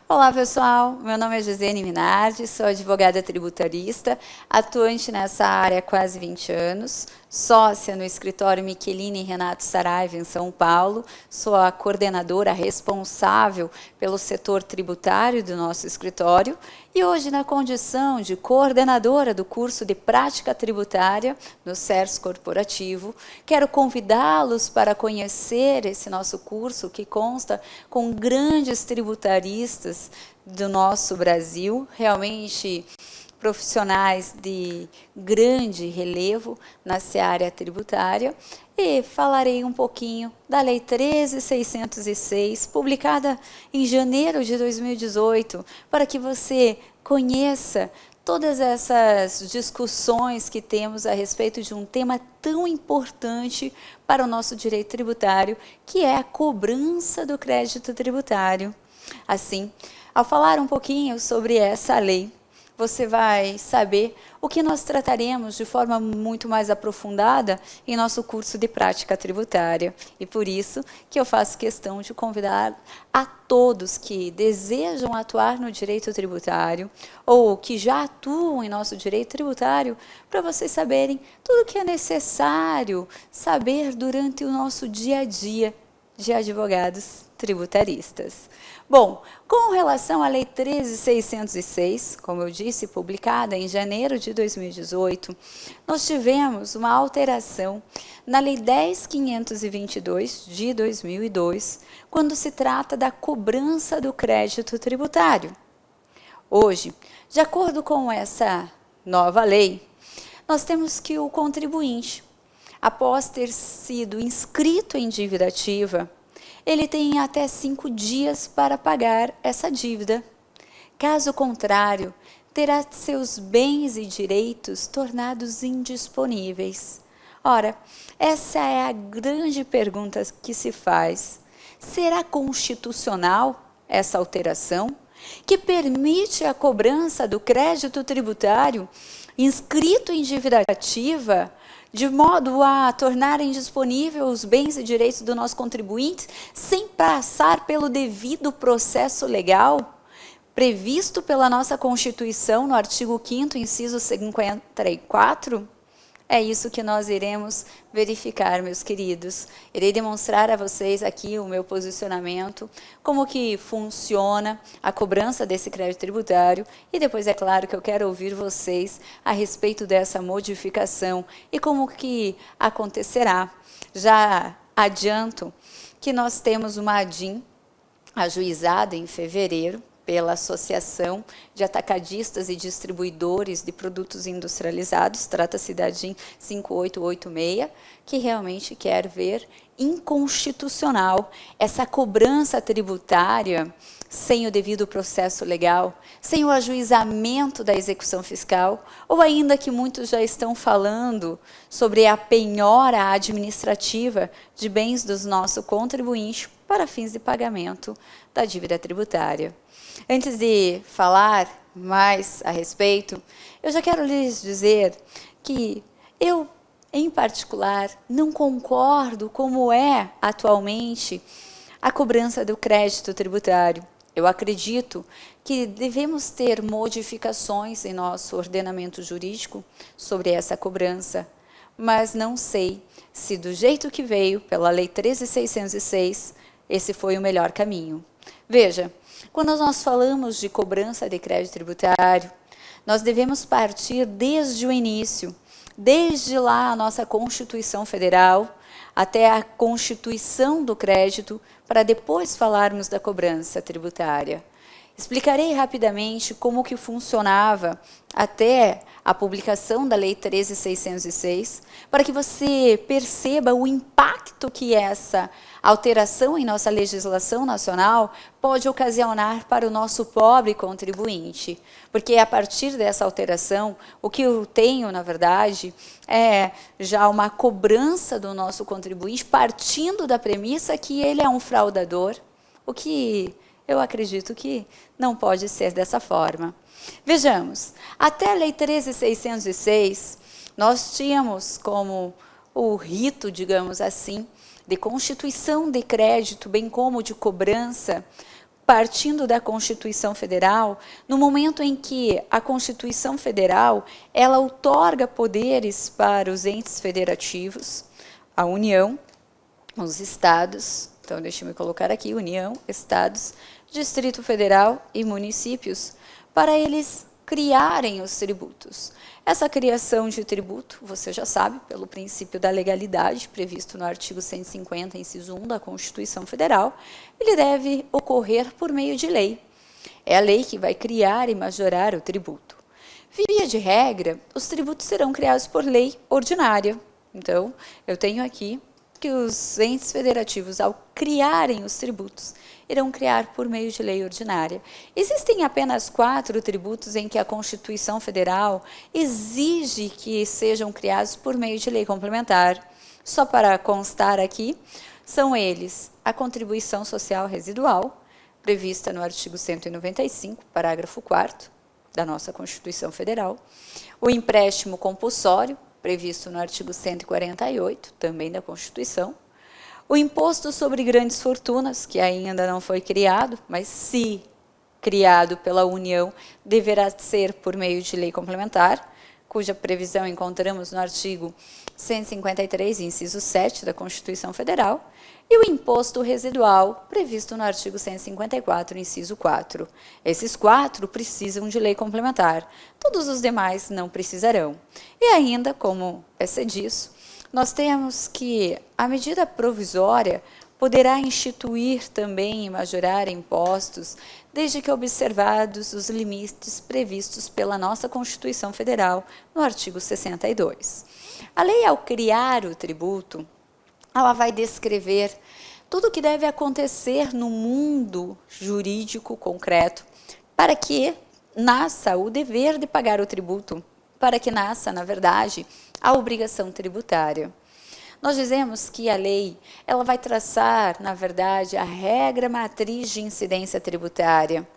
Olá pessoal, meu nome é Josiane Minardi, sou advogada tributarista, atuante nessa área há quase 20 anos, sócia no escritório Michelini e Renato Saraiva em São Paulo, sou a coordenadora responsável pelo setor tributário do nosso escritório e hoje na condição de coordenadora do curso de prática tributária no CERS Corporativo, quero convidá-los para conhecer esse nosso curso que consta com grandes tributaristas do nosso Brasil, realmente profissionais de grande relevo na seara tributária, e falarei um pouquinho da Lei 13.606, publicada em janeiro de 2018, para que você conheça todas essas discussões que temos a respeito de um tema tão importante para o nosso direito tributário, que é a cobrança do crédito tributário. Assim, ao falar um pouquinho sobre essa lei, você vai saber o que nós trataremos de forma muito mais aprofundada em nosso curso de prática tributária. E por isso que eu faço questão de convidar a todos que desejam atuar no direito tributário ou que já atuam em nosso direito tributário, para vocês saberem tudo o que é necessário saber durante o nosso dia a dia de advogados tributaristas. Bom, com relação à Lei 13.606, como eu disse, publicada em janeiro de 2018, nós tivemos uma alteração na Lei 10.522 de 2002, quando se trata da cobrança do crédito tributário. Hoje, de acordo com essa nova lei, nós temos que o contribuinte, após ter sido inscrito em dívida ativa, ele tem até 5 dias para pagar essa dívida. Caso contrário, terá seus bens e direitos tornados indisponíveis. Ora, essa é a grande pergunta que se faz. Será constitucional essa alteração, que permite a cobrança do crédito tributário inscrito em dívida ativa, de modo a tornar indisponível os bens e direitos do nosso contribuinte, sem passar pelo devido processo legal, previsto pela nossa Constituição, no artigo 5º, inciso 54? É isso que nós iremos verificar, meus queridos. Irei demonstrar a vocês aqui o meu posicionamento, como que funciona a cobrança desse crédito tributário, e depois é claro que eu quero ouvir vocês a respeito dessa modificação e como que acontecerá. Já adianto que nós temos uma ADIM ajuizada em fevereiro, pela Associação de Atacadistas e Distribuidores de Produtos Industrializados, trata-se da ADIM 5886, que realmente quer ver inconstitucional essa cobrança tributária sem o devido processo legal, sem o ajuizamento da execução fiscal, ou ainda que muitos já estão falando sobre a penhora administrativa de bens dos nossos contribuintes para fins de pagamento da dívida tributária. Antes de falar mais a respeito, eu já quero lhes dizer que eu, em particular, não concordo como é atualmente a cobrança do crédito tributário. Eu acredito que devemos ter modificações em nosso ordenamento jurídico sobre essa cobrança, mas não sei se do jeito que veio pela Lei 13.606, esse foi o melhor caminho. Veja, quando nós falamos de cobrança de crédito tributário, nós devemos partir desde o início, desde lá a nossa Constituição Federal, até a constituição do crédito, para depois falarmos da cobrança tributária. Explicarei rapidamente como que funcionava até a publicação da Lei 13.606, para que você perceba o impacto que essa alteração em nossa legislação nacional pode ocasionar para o nosso pobre contribuinte. Porque a partir dessa alteração, o que eu tenho, na verdade, é já uma cobrança do nosso contribuinte partindo da premissa que ele é um fraudador, o que eu acredito que não pode ser dessa forma. Vejamos, até a Lei 13.606, nós tínhamos como o rito, digamos assim, de constituição de crédito, bem como de cobrança, partindo da Constituição Federal, no momento em que a Constituição Federal ela outorga poderes para os entes federativos, a União, os estados, então deixa eu colocar aqui, União, estados, Distrito Federal e municípios, para eles criarem os tributos. Essa criação de tributo, você já sabe, pelo princípio da legalidade, previsto no artigo 150, inciso 1 da Constituição Federal, ele deve ocorrer por meio de lei. É a lei que vai criar e majorar o tributo. Via de regra, os tributos serão criados por lei ordinária. Então, eu tenho aqui que os entes federativos, ao criarem os tributos, irão criar por meio de lei ordinária. Existem apenas 4 tributos em que a Constituição Federal exige que sejam criados por meio de lei complementar. Só para constar aqui, são eles a contribuição social residual, prevista no artigo 195, parágrafo 4º da nossa Constituição Federal, o empréstimo compulsório, previsto no artigo 148, também da Constituição, o imposto sobre grandes fortunas, que ainda não foi criado, mas se criado pela União, deverá ser por meio de lei complementar, cuja previsão encontramos no artigo 153, inciso 7 da Constituição Federal, e o imposto residual, previsto no artigo 154, inciso 4. Esses 4 precisam de lei complementar, todos os demais não precisarão. E ainda, como é disso, nós temos que a medida provisória poderá instituir também e majorar impostos, desde que observados os limites previstos pela nossa Constituição Federal, no artigo 62. A lei, ao criar o tributo, ela vai descrever tudo o que deve acontecer no mundo jurídico concreto para que nasça o dever de pagar o tributo, para que nasça, na verdade, a obrigação tributária. Nós dizemos que a lei ela vai traçar, na verdade, a regra matriz de incidência tributária.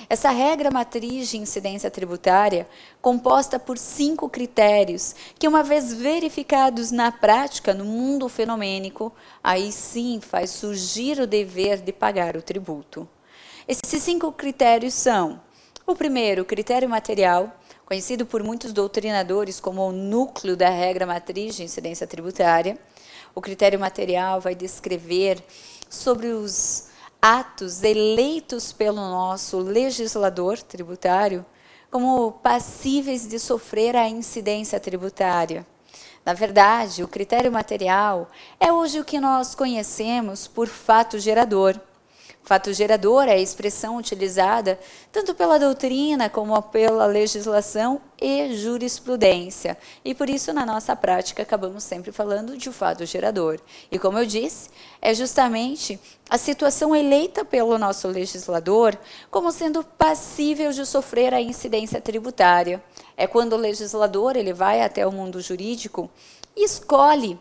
Essa regra matriz de incidência tributária, composta por 5 critérios, que uma vez verificados na prática, no mundo fenomênico, aí sim faz surgir o dever de pagar o tributo. Esses 5 critérios são: o primeiro, o critério material, conhecido por muitos doutrinadores como o núcleo da regra matriz de incidência tributária. O critério material vai descrever sobre os atos eleitos pelo nosso legislador tributário como passíveis de sofrer a incidência tributária. Na verdade, o critério material é hoje o que nós conhecemos por fato gerador. Fato gerador é a expressão utilizada tanto pela doutrina como pela legislação e jurisprudência. E por isso, na nossa prática, acabamos sempre falando de fato gerador. E como eu disse, é justamente a situação eleita pelo nosso legislador como sendo passível de sofrer a incidência tributária. É quando o legislador ele vai até o mundo jurídico e escolhe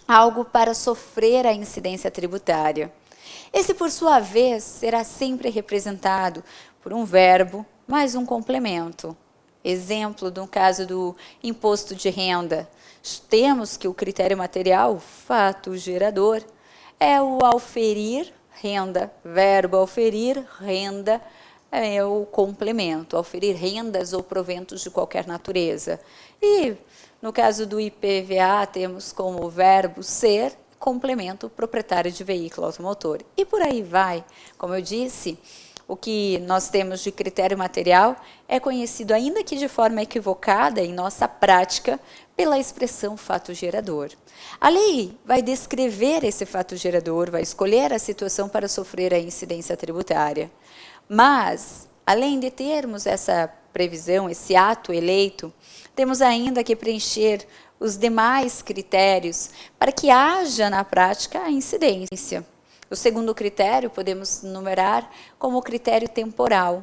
algo para sofrer a incidência tributária. Esse, por sua vez, será sempre representado por um verbo mais um complemento. Exemplo, no caso do imposto de renda, temos que o critério material, fato gerador, é o auferir renda. Verbo auferir renda é o complemento, auferir rendas ou proventos de qualquer natureza. E, no caso do IPVA, temos como verbo ser, complemento proprietário de veículo automotor. E por aí vai. Como eu disse, o que nós temos de critério material é conhecido, ainda que de forma equivocada em nossa prática, pela expressão fato gerador. A lei vai descrever esse fato gerador, vai escolher a situação para sofrer a incidência tributária. Mas, além de termos essa previsão, esse ato eleito, temos ainda que preencher os demais critérios para que haja na prática a incidência. O segundo critério podemos numerar como o critério temporal.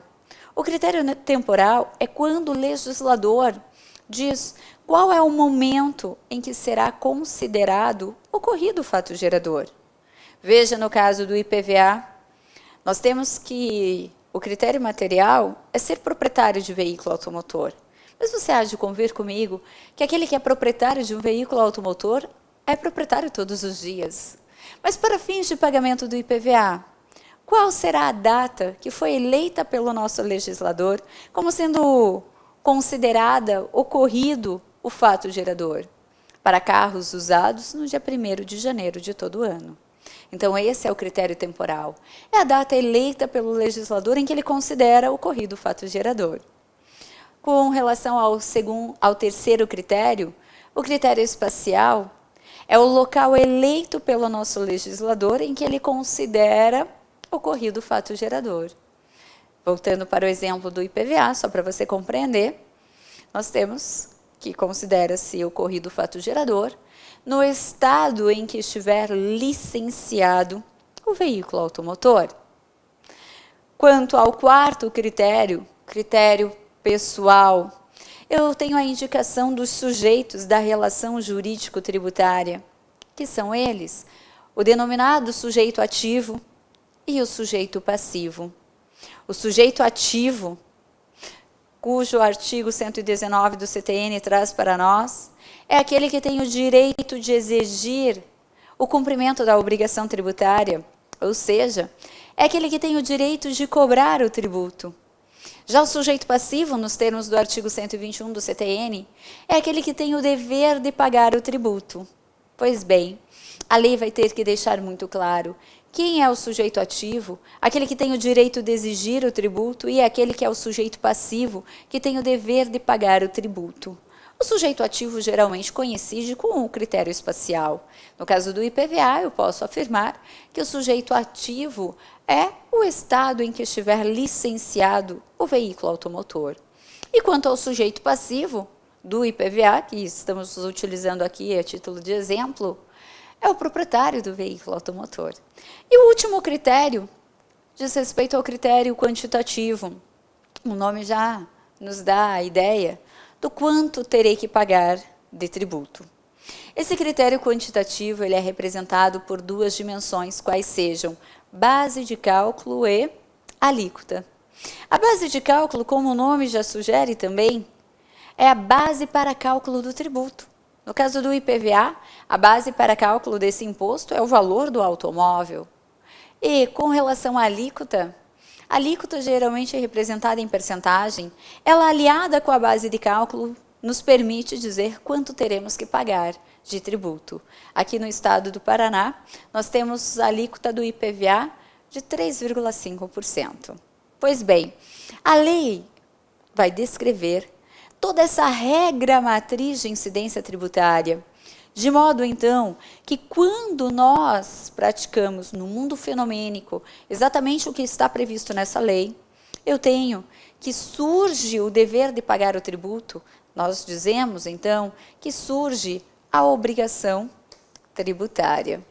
O critério temporal é quando o legislador diz qual é o momento em que será considerado ocorrido o fato gerador. Veja no caso do IPVA, nós temos que o critério material é ser proprietário de veículo automotor. Mas você há de convir comigo que aquele que é proprietário de um veículo automotor é proprietário todos os dias. Mas para fins de pagamento do IPVA, qual será a data que foi eleita pelo nosso legislador como sendo considerada ocorrido o fato gerador para carros usados no dia 1º de janeiro de todo ano. Então, esse é o critério temporal. É a data eleita pelo legislador em que ele considera ocorrido o fato gerador. Com relação ao terceiro critério, o critério espacial é o local eleito pelo nosso legislador em que ele considera ocorrido o fato gerador. Voltando para o exemplo do IPVA, só para você compreender, nós temos que considera-se ocorrido o fato gerador no estado em que estiver licenciado o veículo automotor. Quanto ao quarto critério, critério pessoal, eu tenho a indicação dos sujeitos da relação jurídico-tributária, que são eles, o denominado sujeito ativo e o sujeito passivo. O sujeito ativo, cujo artigo 119 do CTN traz para nós, é aquele que tem o direito de exigir o cumprimento da obrigação tributária, ou seja, é aquele que tem o direito de cobrar o tributo. Já o sujeito passivo, nos termos do artigo 121 do CTN, é aquele que tem o dever de pagar o tributo. Pois bem, a lei vai ter que deixar muito claro quem é o sujeito ativo, aquele que tem o direito de exigir o tributo, e aquele que é o sujeito passivo, que tem o dever de pagar o tributo. O sujeito ativo geralmente coincide com o critério espacial. No caso do IPVA, eu posso afirmar que o sujeito ativo é o estado em que estiver licenciado o veículo automotor. E quanto ao sujeito passivo do IPVA, que estamos utilizando aqui a título de exemplo, é o proprietário do veículo automotor. E o último critério diz respeito ao critério quantitativo. O nome já nos dá a ideia do quanto terei que pagar de tributo. Esse critério quantitativo ele é representado por duas dimensões, quais sejam base de cálculo e alíquota. A base de cálculo, como o nome já sugere também, é a base para cálculo do tributo. No caso do IPVA, a base para cálculo desse imposto é o valor do automóvel. E com relação à alíquota, a alíquota geralmente é representada em percentagem, ela aliada com a base de cálculo nos permite dizer quanto teremos que pagar de tributo. Aqui no estado do Paraná, nós temos a alíquota do IPVA de 3,5%. Pois bem, a lei vai descrever toda essa regra matriz de incidência tributária, de modo, então, que quando nós praticamos no mundo fenomênico exatamente o que está previsto nessa lei, eu tenho que surge o dever de pagar o tributo, nós dizemos, então, que surge a obrigação tributária.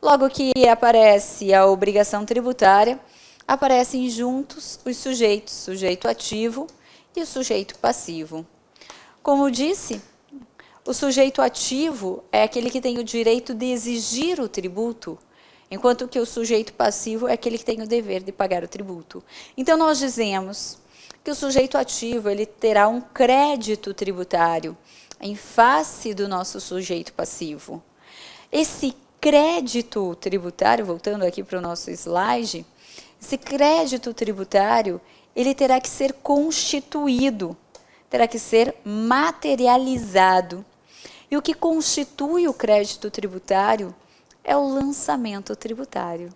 Logo que aparece a obrigação tributária, aparecem juntos os sujeitos, sujeito ativo e o sujeito passivo. Como disse, o sujeito ativo é aquele que tem o direito de exigir o tributo, enquanto que o sujeito passivo é aquele que tem o dever de pagar o tributo. Então, nós dizemos que o sujeito ativo ele terá um crédito tributário em face do nosso sujeito passivo. Esse crédito tributário, voltando aqui para o nosso slide, esse crédito tributário ele terá que ser constituído, terá que ser materializado. E o que constitui o crédito tributário é o lançamento tributário.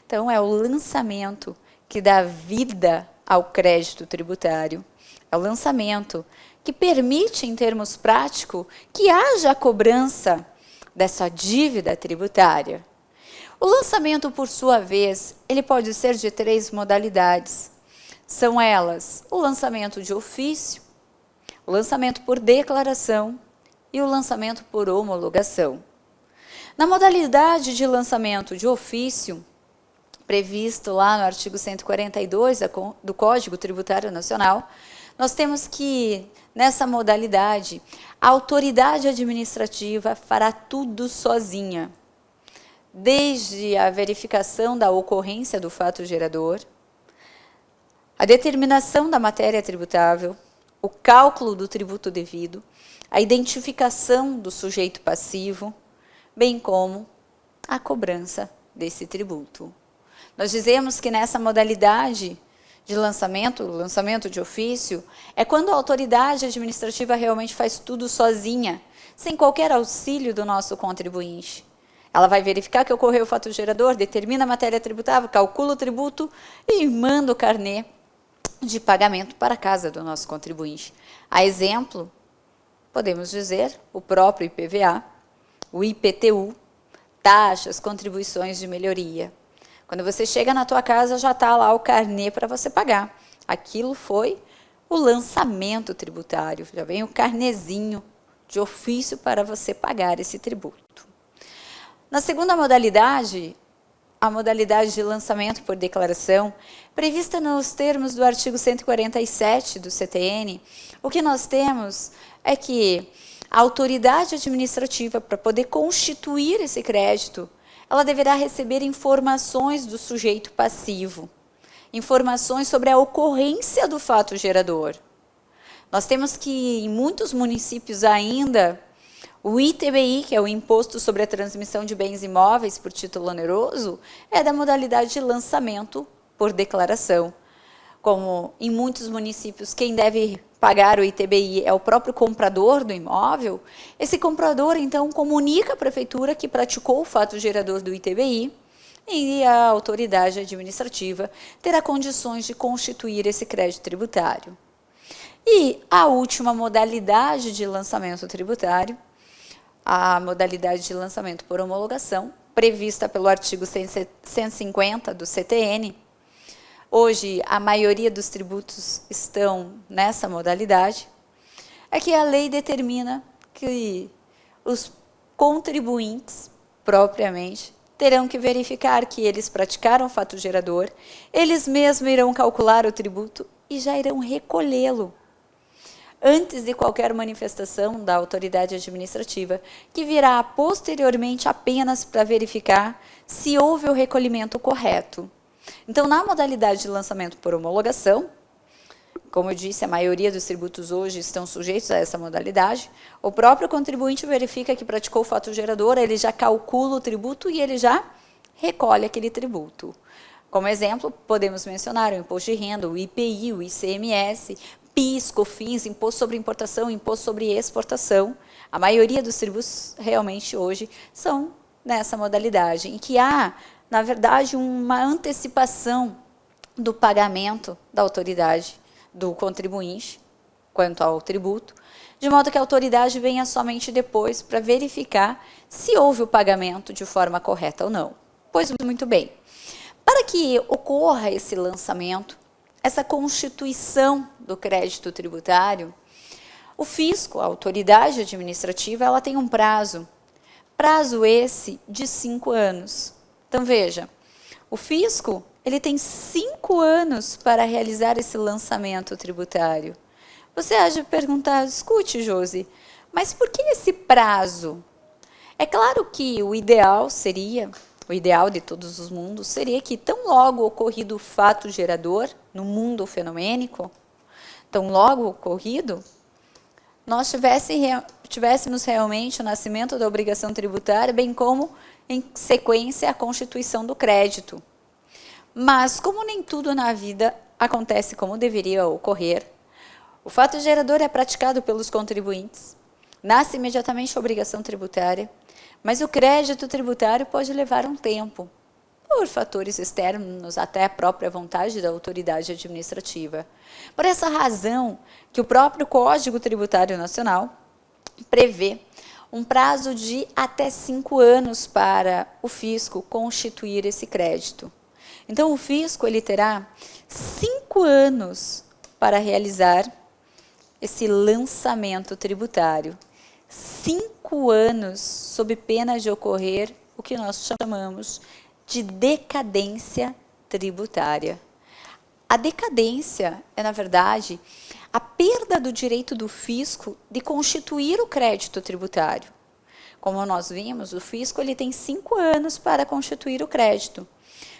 Então, é o lançamento que dá vida ao crédito tributário. É o lançamento que permite, em termos práticos, que haja a cobrança dessa dívida tributária. O lançamento, por sua vez, ele pode ser de 3 modalidades. São elas o lançamento de ofício, o lançamento por declaração e o lançamento por homologação. Na modalidade de lançamento de ofício, previsto lá no artigo 142 do Código Tributário Nacional, nós temos que, nessa modalidade, a autoridade administrativa fará tudo sozinha, desde a verificação da ocorrência do fato gerador, a determinação da matéria tributável, o cálculo do tributo devido, a identificação do sujeito passivo, bem como a cobrança desse tributo. Nós dizemos que nessa modalidade de lançamento de ofício, é quando a autoridade administrativa realmente faz tudo sozinha, sem qualquer auxílio do nosso contribuinte. Ela vai verificar que ocorreu o fato gerador, determina a matéria tributável, calcula o tributo e manda o carnê de pagamento para a casa do nosso contribuinte. A exemplo, podemos dizer, o próprio IPVA, o IPTU, taxas, contribuições de melhoria. Quando você chega na tua casa, já está lá o carnê para você pagar. Aquilo foi o lançamento tributário, já vem o carnezinho de ofício para você pagar esse tributo. Na segunda modalidade, a modalidade de lançamento por declaração, prevista nos termos do artigo 147 do CTN, o que nós temos é que a autoridade administrativa, para poder constituir esse crédito, ela deverá receber informações do sujeito passivo, informações sobre a ocorrência do fato gerador. Nós temos que, em muitos municípios ainda, o ITBI, que é o Imposto sobre a Transmissão de Bens Imóveis por título oneroso, é da modalidade de lançamento por declaração. Como em muitos municípios, quem deve pagar o ITBI é o próprio comprador do imóvel, esse comprador, então, comunica à prefeitura que praticou o fato gerador do ITBI e a autoridade administrativa terá condições de constituir esse crédito tributário. E a última modalidade de lançamento tributário, a modalidade de lançamento por homologação, prevista pelo artigo 150 do CTN. Hoje, a maioria dos tributos estão nessa modalidade, é que a lei determina que os contribuintes, propriamente, terão que verificar que eles praticaram o fato gerador, eles mesmos irão calcular o tributo e já irão recolhê-lo antes de qualquer manifestação da autoridade administrativa, que virá posteriormente apenas para verificar se houve o recolhimento correto. Então, na modalidade de lançamento por homologação, como eu disse, a maioria dos tributos hoje estão sujeitos a essa modalidade, o próprio contribuinte verifica que praticou o fato gerador, ele já calcula o tributo e ele já recolhe aquele tributo. Como exemplo, podemos mencionar o imposto de renda, o IPI, o ICMS, PIS, COFINS, imposto sobre importação, imposto sobre exportação. A maioria dos tributos realmente hoje são nessa modalidade, em que há, na verdade, uma antecipação do pagamento da autoridade do contribuinte quanto ao tributo, de modo que a autoridade venha somente depois para verificar se houve o pagamento de forma correta ou não. Pois muito bem. Para que ocorra esse lançamento, essa constituição do crédito tributário, o fisco, a autoridade administrativa, ela tem um prazo esse de 5 anos. Então, veja, o fisco, ele tem 5 anos para realizar esse lançamento tributário. Você há de perguntar, escute, Josi, mas por que esse prazo? É claro que o ideal de todos os mundos, seria que tão logo ocorrido o fato gerador, no mundo fenomênico, tão logo ocorrido, nós tivéssemos realmente o nascimento da obrigação tributária, bem como, em sequência, a constituição do crédito. Mas, como nem tudo na vida acontece como deveria ocorrer, o fato gerador é praticado pelos contribuintes, nasce imediatamente a obrigação tributária, mas o crédito tributário pode levar um tempo, por fatores externos, até a própria vontade da autoridade administrativa. Por essa razão que o próprio Código Tributário Nacional prevê um prazo de até 5 anos para o fisco constituir esse crédito. Então, o fisco ele terá 5 anos para realizar esse lançamento tributário. 5 anos sob pena de ocorrer o que nós chamamos de decadência tributária. A decadência é, na verdade, a perda do direito do fisco de constituir o crédito tributário. Como nós vimos, o fisco ele tem 5 anos para constituir o crédito.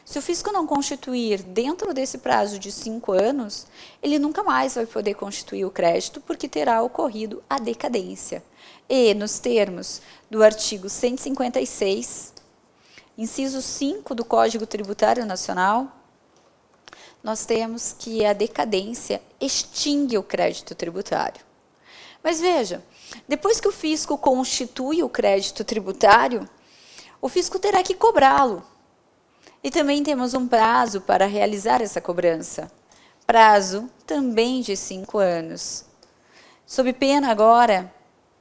Se o fisco não constituir dentro desse prazo de 5 anos, ele nunca mais vai poder constituir o crédito porque terá ocorrido a decadência. E, nos termos do artigo 156 inciso 5 do Código Tributário Nacional, nós temos que a decadência extingue o crédito tributário. Mas veja, depois que o fisco constitui o crédito tributário, o fisco terá que cobrá-lo. E também temos um prazo para realizar essa cobrança. Prazo também de 5 anos. Sob pena agora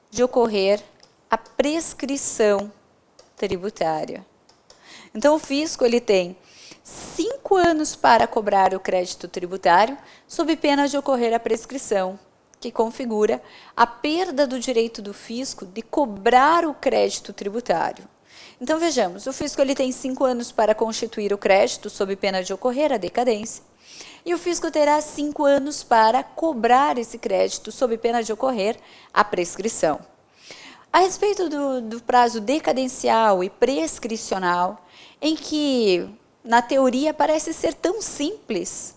de ocorrer a prescrição tributária. Então o fisco ele tem 5 anos para cobrar o crédito tributário, sob pena de ocorrer a prescrição, que configura a perda do direito do fisco de cobrar o crédito tributário. Então vejamos, o fisco ele tem 5 anos para constituir o crédito, sob pena de ocorrer a decadência, e o fisco terá 5 anos para cobrar esse crédito, sob pena de ocorrer a prescrição. A respeito do prazo decadencial e prescricional, em que na teoria parece ser tão simples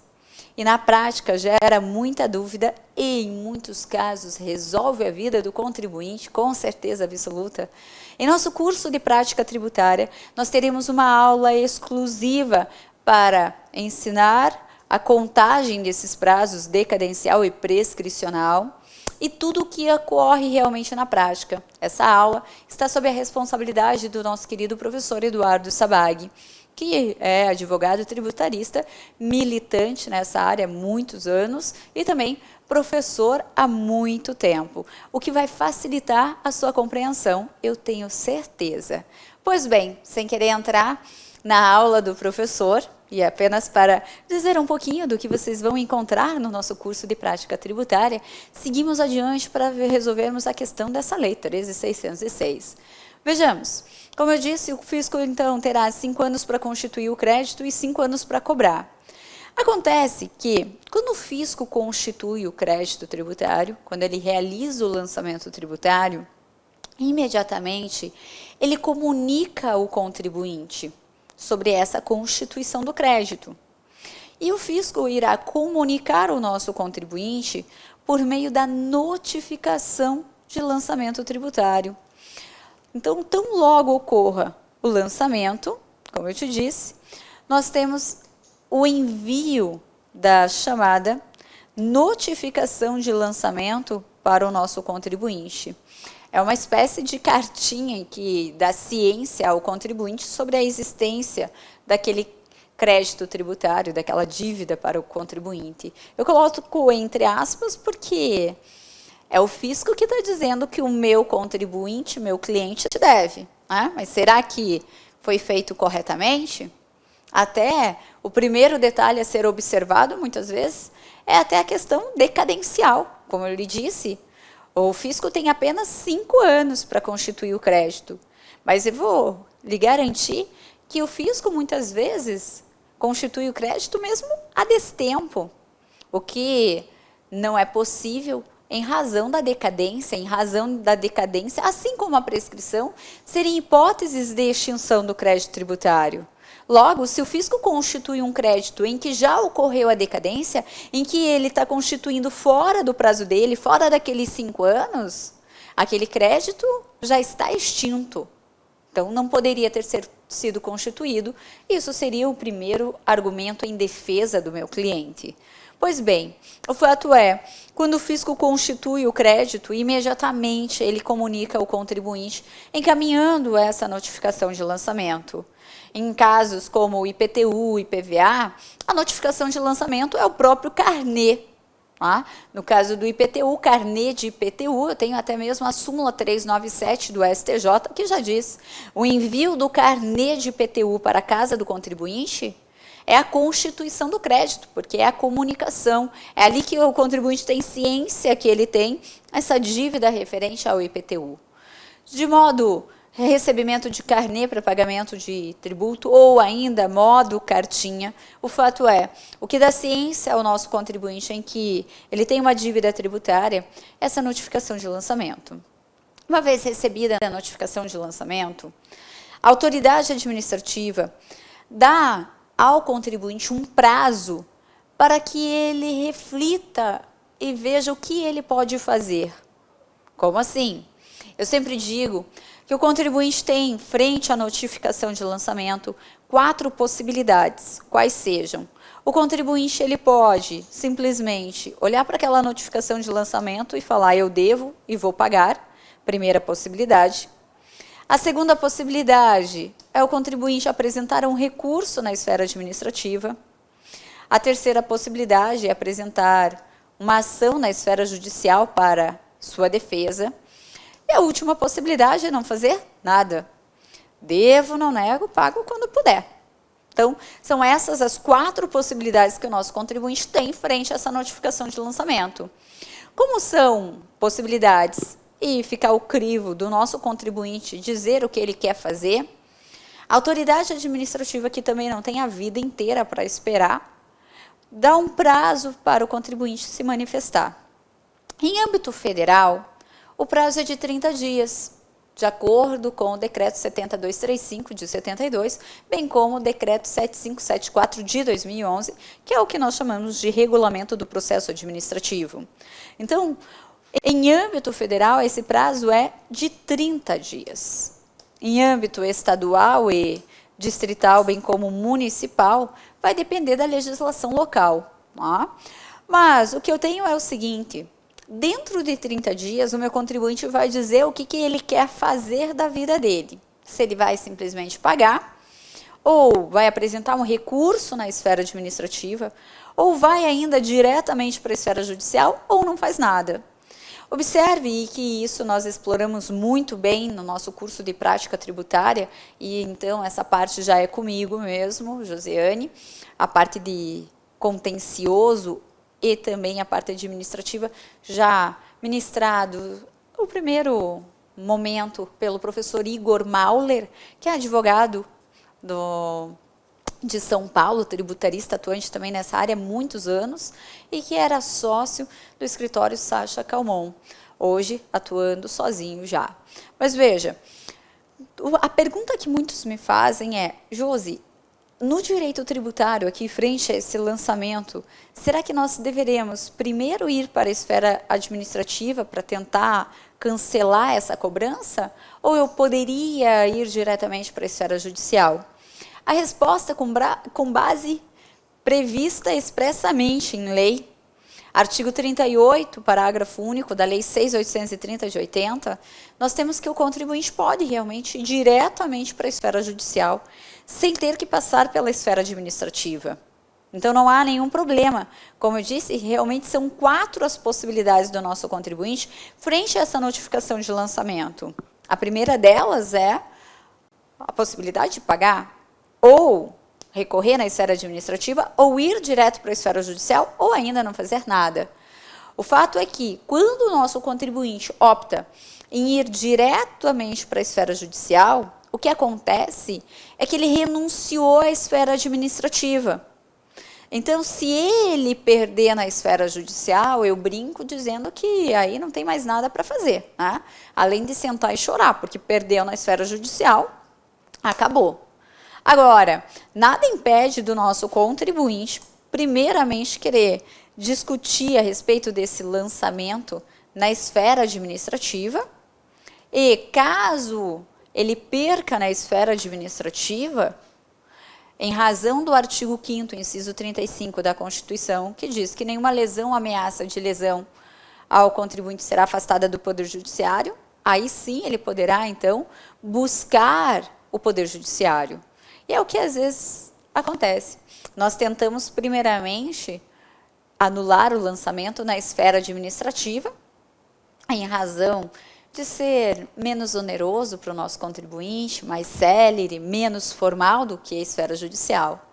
e na prática gera muita dúvida e em muitos casos resolve a vida do contribuinte com certeza absoluta. Em nosso curso de prática tributária, nós teremos uma aula exclusiva para ensinar a contagem desses prazos decadencial e prescricional e tudo o que ocorre realmente na prática. Essa aula está sob a responsabilidade do nosso querido professor Eduardo Sabag, que é advogado tributarista, militante nessa área há muitos anos e também professor há muito tempo, o que vai facilitar a sua compreensão, eu tenho certeza. Pois bem, sem querer entrar na aula do professor, e apenas para dizer um pouquinho do que vocês vão encontrar no nosso curso de prática tributária, seguimos adiante para resolvermos a questão dessa lei 13.606. Vejamos, como eu disse, o fisco então terá 5 anos para constituir o crédito e 5 anos para cobrar. Acontece que, quando o fisco constitui o crédito tributário, quando ele realiza o lançamento tributário, imediatamente ele comunica ao contribuinte sobre essa constituição do crédito. E o fisco irá comunicar ao nosso contribuinte por meio da notificação de lançamento tributário. Então, tão logo ocorra o lançamento, como eu te disse, nós temos o envio da chamada notificação de lançamento para o nosso contribuinte. É uma espécie de cartinha que dá ciência ao contribuinte sobre a existência daquele crédito tributário, daquela dívida para o contribuinte. Eu coloco entre aspas porque é o fisco que está dizendo que o meu contribuinte, meu cliente, te deve. Né? Mas será que foi feito corretamente? Até o primeiro detalhe a ser observado, muitas vezes, é até a questão decadencial. Como eu lhe disse, o fisco tem apenas 5 anos para constituir o crédito. Mas eu vou lhe garantir que o fisco, muitas vezes, constitui o crédito mesmo a destempo. O que não é possível em razão da decadência, assim como a prescrição, seriam hipóteses de extinção do crédito tributário. Logo, se o fisco constitui um crédito em que já ocorreu a decadência, em que ele está constituindo fora do prazo dele, fora daqueles 5 anos, aquele crédito já está extinto. Então, não poderia ter sido constituído. Isso seria o primeiro argumento em defesa do meu cliente. Pois bem, o fato é, quando o fisco constitui o crédito, imediatamente ele comunica ao contribuinte, encaminhando essa notificação de lançamento. Em casos como o IPTU e IPVA, a notificação de lançamento é o próprio carnê. Tá? No caso do IPTU, o carnê de IPTU, eu tenho até mesmo a súmula 397 do STJ, que já diz, o envio do carnê de IPTU para a casa do contribuinte é a constituição do crédito, porque é a comunicação, é ali que o contribuinte tem ciência que ele tem essa dívida referente ao IPTU. De modo recebimento de carnê para pagamento de tributo ou ainda modo cartinha, o fato é, o que dá ciência ao nosso contribuinte em que ele tem uma dívida tributária, essa notificação de lançamento. Uma vez recebida a notificação de lançamento, a autoridade administrativa dá ao contribuinte um prazo para que ele reflita e veja o que ele pode fazer. Como assim? Eu sempre digo que o contribuinte tem, frente à notificação de lançamento, 4 possibilidades, quais sejam. O contribuinte ele pode simplesmente olhar para aquela notificação de lançamento e falar, eu devo e vou pagar, primeira possibilidade. A segunda possibilidade é o contribuinte apresentar um recurso na esfera administrativa. A terceira possibilidade é apresentar uma ação na esfera judicial para sua defesa. E a última possibilidade é não fazer nada. Devo, não nego, pago quando puder. Então, são essas as 4 possibilidades que o nosso contribuinte tem frente a essa notificação de lançamento. Como são possibilidades e ficar o crivo do nosso contribuinte dizer o que ele quer fazer, a autoridade administrativa, que também não tem a vida inteira para esperar, dá um prazo para o contribuinte se manifestar. Em âmbito federal, o prazo é de 30 dias, de acordo com o decreto 70235 de 72, bem como o decreto 7574 de 2011, que é o que nós chamamos de regulamento do processo administrativo. Então, em âmbito federal, esse prazo é de 30 dias. Em âmbito estadual e distrital, bem como municipal, vai depender da legislação local. Tá? Mas o que eu tenho é o seguinte: dentro de 30 dias, o meu contribuinte vai dizer o que ele quer fazer da vida dele. Se ele vai simplesmente pagar, ou vai apresentar um recurso na esfera administrativa, ou vai ainda diretamente para a esfera judicial, ou não faz nada. Observe que isso nós exploramos muito bem no nosso curso de prática tributária, e então essa parte já é comigo mesmo, Josiane, a parte de contencioso e também a parte administrativa já ministrado o primeiro momento pelo professor Igor Mauler, que é advogado de São Paulo, tributarista atuante também nessa área há muitos anos e que era sócio do escritório Sacha Calmon, hoje atuando sozinho já. Mas veja, a pergunta que muitos me fazem é, Josi, no direito tributário, aqui frente a esse lançamento, será que nós deveremos primeiro ir para a esfera administrativa para tentar cancelar essa cobrança? Ou eu poderia ir diretamente para a esfera judicial? A resposta com base prevista expressamente em lei, artigo 38, parágrafo único da Lei 6.830 de 80, nós temos que o contribuinte pode realmente ir diretamente para a esfera judicial, sem ter que passar pela esfera administrativa. Então, não há nenhum problema. Como eu disse, realmente são 4 as possibilidades do nosso contribuinte frente a essa notificação de lançamento. A primeira delas é a possibilidade de pagar, ou recorrer na esfera administrativa, ou ir direto para a esfera judicial, ou ainda não fazer nada. O fato é que, quando o nosso contribuinte opta em ir diretamente para a esfera judicial, o que acontece é que ele renunciou à esfera administrativa. Então, se ele perder na esfera judicial, eu brinco dizendo que aí não tem mais nada para fazer, né? Além de sentar e chorar, porque perdeu na esfera judicial, acabou. Agora, nada impede do nosso contribuinte, primeiramente, querer discutir a respeito desse lançamento na esfera administrativa e, caso ele perca na esfera administrativa, em razão do artigo 5º, inciso 35 da Constituição, que diz que nenhuma lesão ou ameaça de lesão ao contribuinte será afastada do Poder Judiciário, aí sim ele poderá, então, buscar o Poder Judiciário. E é o que às vezes acontece. Nós tentamos, primeiramente, anular o lançamento na esfera administrativa, em razão de ser menos oneroso para o nosso contribuinte, mais célere, menos formal do que a esfera judicial.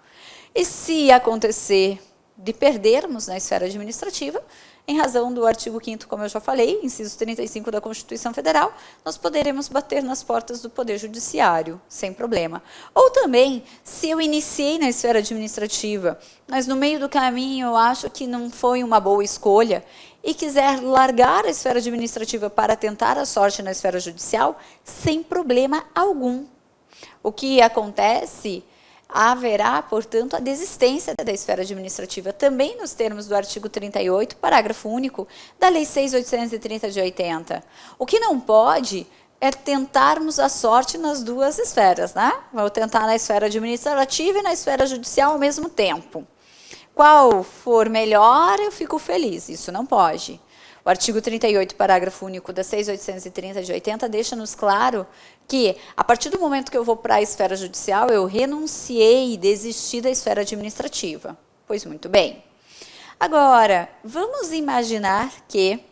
E se acontecer de perdermos na esfera administrativa, em razão do artigo 5º, como eu já falei, inciso 35 da Constituição Federal, nós poderemos bater nas portas do Poder Judiciário, sem problema. Ou também, se eu iniciei na esfera administrativa, mas no meio do caminho eu acho que não foi uma boa escolha, e quiser largar a esfera administrativa para tentar a sorte na esfera judicial, sem problema algum. O que acontece, haverá, portanto, a desistência da esfera administrativa, também nos termos do artigo 38, parágrafo único, da Lei 6.830 de 80. O que não pode é tentarmos a sorte nas duas esferas, né? Vou tentar na esfera administrativa e na esfera judicial ao mesmo tempo. Qual for melhor, eu fico feliz. Isso não pode. O artigo 38, parágrafo único da 6.830 de 80, deixa-nos claro que, a partir do momento que eu vou para a esfera judicial, eu renunciei e desisti da esfera administrativa. Pois muito bem. Agora, vamos imaginar que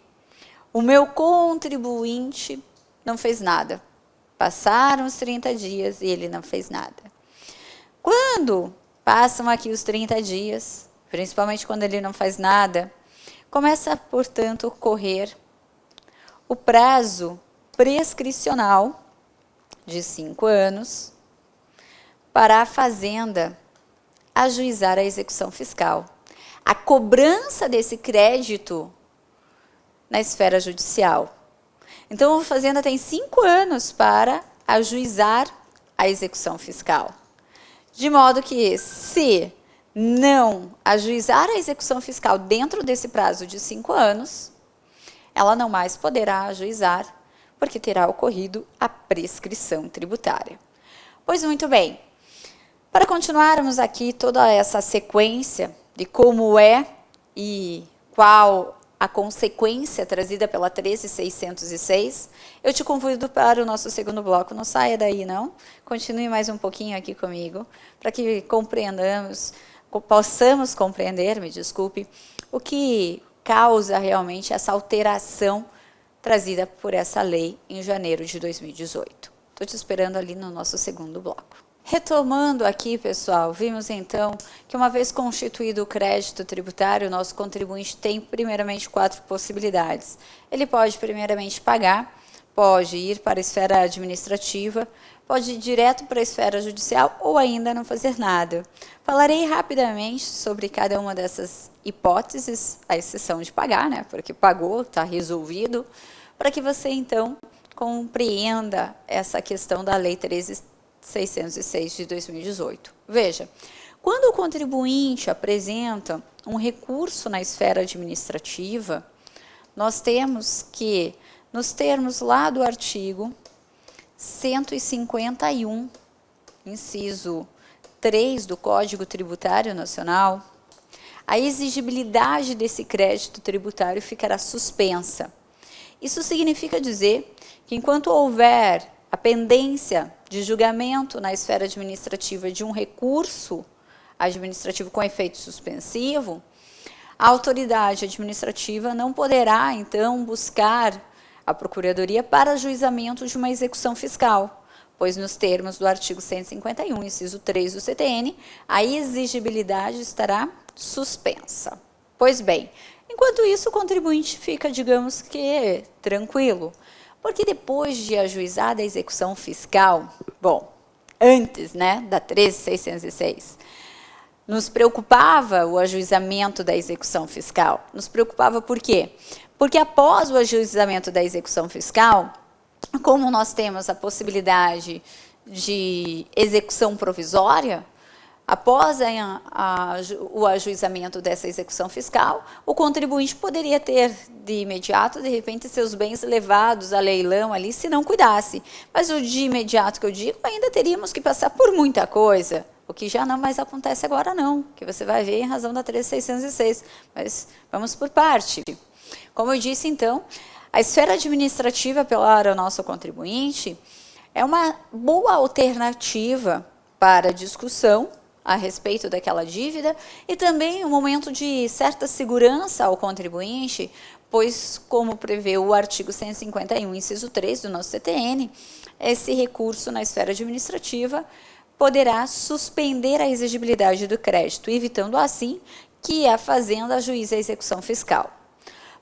o meu contribuinte não fez nada. Passaram os 30 dias e ele não fez nada. Quando passam aqui os 30 dias, principalmente quando ele não faz nada, começa, portanto, a correr o prazo prescricional de 5 anos para a Fazenda ajuizar a execução fiscal. A cobrança desse crédito na esfera judicial. Então, a Fazenda tem 5 anos para ajuizar a execução fiscal. De modo que, se não ajuizar a execução fiscal dentro desse prazo de 5 anos, ela não mais poderá ajuizar, porque terá ocorrido a prescrição tributária. Pois muito bem, para continuarmos aqui toda essa sequência de como é e qual a consequência trazida pela 13.606, eu te convido para o nosso segundo bloco. Não saia daí, não. Continue mais um pouquinho aqui comigo, para que possamos compreender, me desculpe, o que causa realmente essa alteração trazida por essa lei em janeiro de 2018. Estou te esperando ali no nosso segundo bloco. Retomando aqui, pessoal, vimos então que, uma vez constituído o crédito tributário, o nosso contribuinte tem primeiramente 4 possibilidades. Ele pode primeiramente pagar, pode ir para a esfera administrativa, pode ir direto para a esfera judicial ou ainda não fazer nada. Falarei rapidamente sobre cada uma dessas hipóteses, à exceção de pagar, né? Porque pagou, está resolvido, para que você então compreenda essa questão da Lei 13.606 de 2018. Veja, quando o contribuinte apresenta um recurso na esfera administrativa, nós temos que, nos termos lá do artigo 151, inciso 3 do Código Tributário Nacional, a exigibilidade desse crédito tributário ficará suspensa. Isso significa dizer que, enquanto houver a pendência de julgamento na esfera administrativa de um recurso administrativo com efeito suspensivo, a autoridade administrativa não poderá, então, buscar a Procuradoria para ajuizamento de uma execução fiscal, pois, nos termos do artigo 151, inciso 3 do CTN, a exigibilidade estará suspensa. Pois bem, enquanto isso, o contribuinte fica, digamos que, tranquilo, porque depois de ajuizada a execução fiscal, bom, antes, né, da 13.606, nos preocupava o ajuizamento da execução fiscal. Nos preocupava por quê? Porque após o ajuizamento da execução fiscal, como nós temos a possibilidade de execução provisória, após o ajuizamento dessa execução fiscal, o contribuinte poderia ter, de imediato, de repente, seus bens levados a leilão ali, se não cuidasse. Mas o de imediato que eu digo, ainda teríamos que passar por muita coisa, o que já não mais acontece agora não, que você vai ver em razão da 13.606. Mas vamos por parte. Como eu disse, então, a esfera administrativa para o nosso contribuinte é uma boa alternativa para discussão a respeito daquela dívida e também um momento de certa segurança ao contribuinte, pois, como prevê o artigo 151, inciso 3 do nosso CTN, esse recurso na esfera administrativa poderá suspender a exigibilidade do crédito, evitando assim que a Fazenda ajuize a execução fiscal.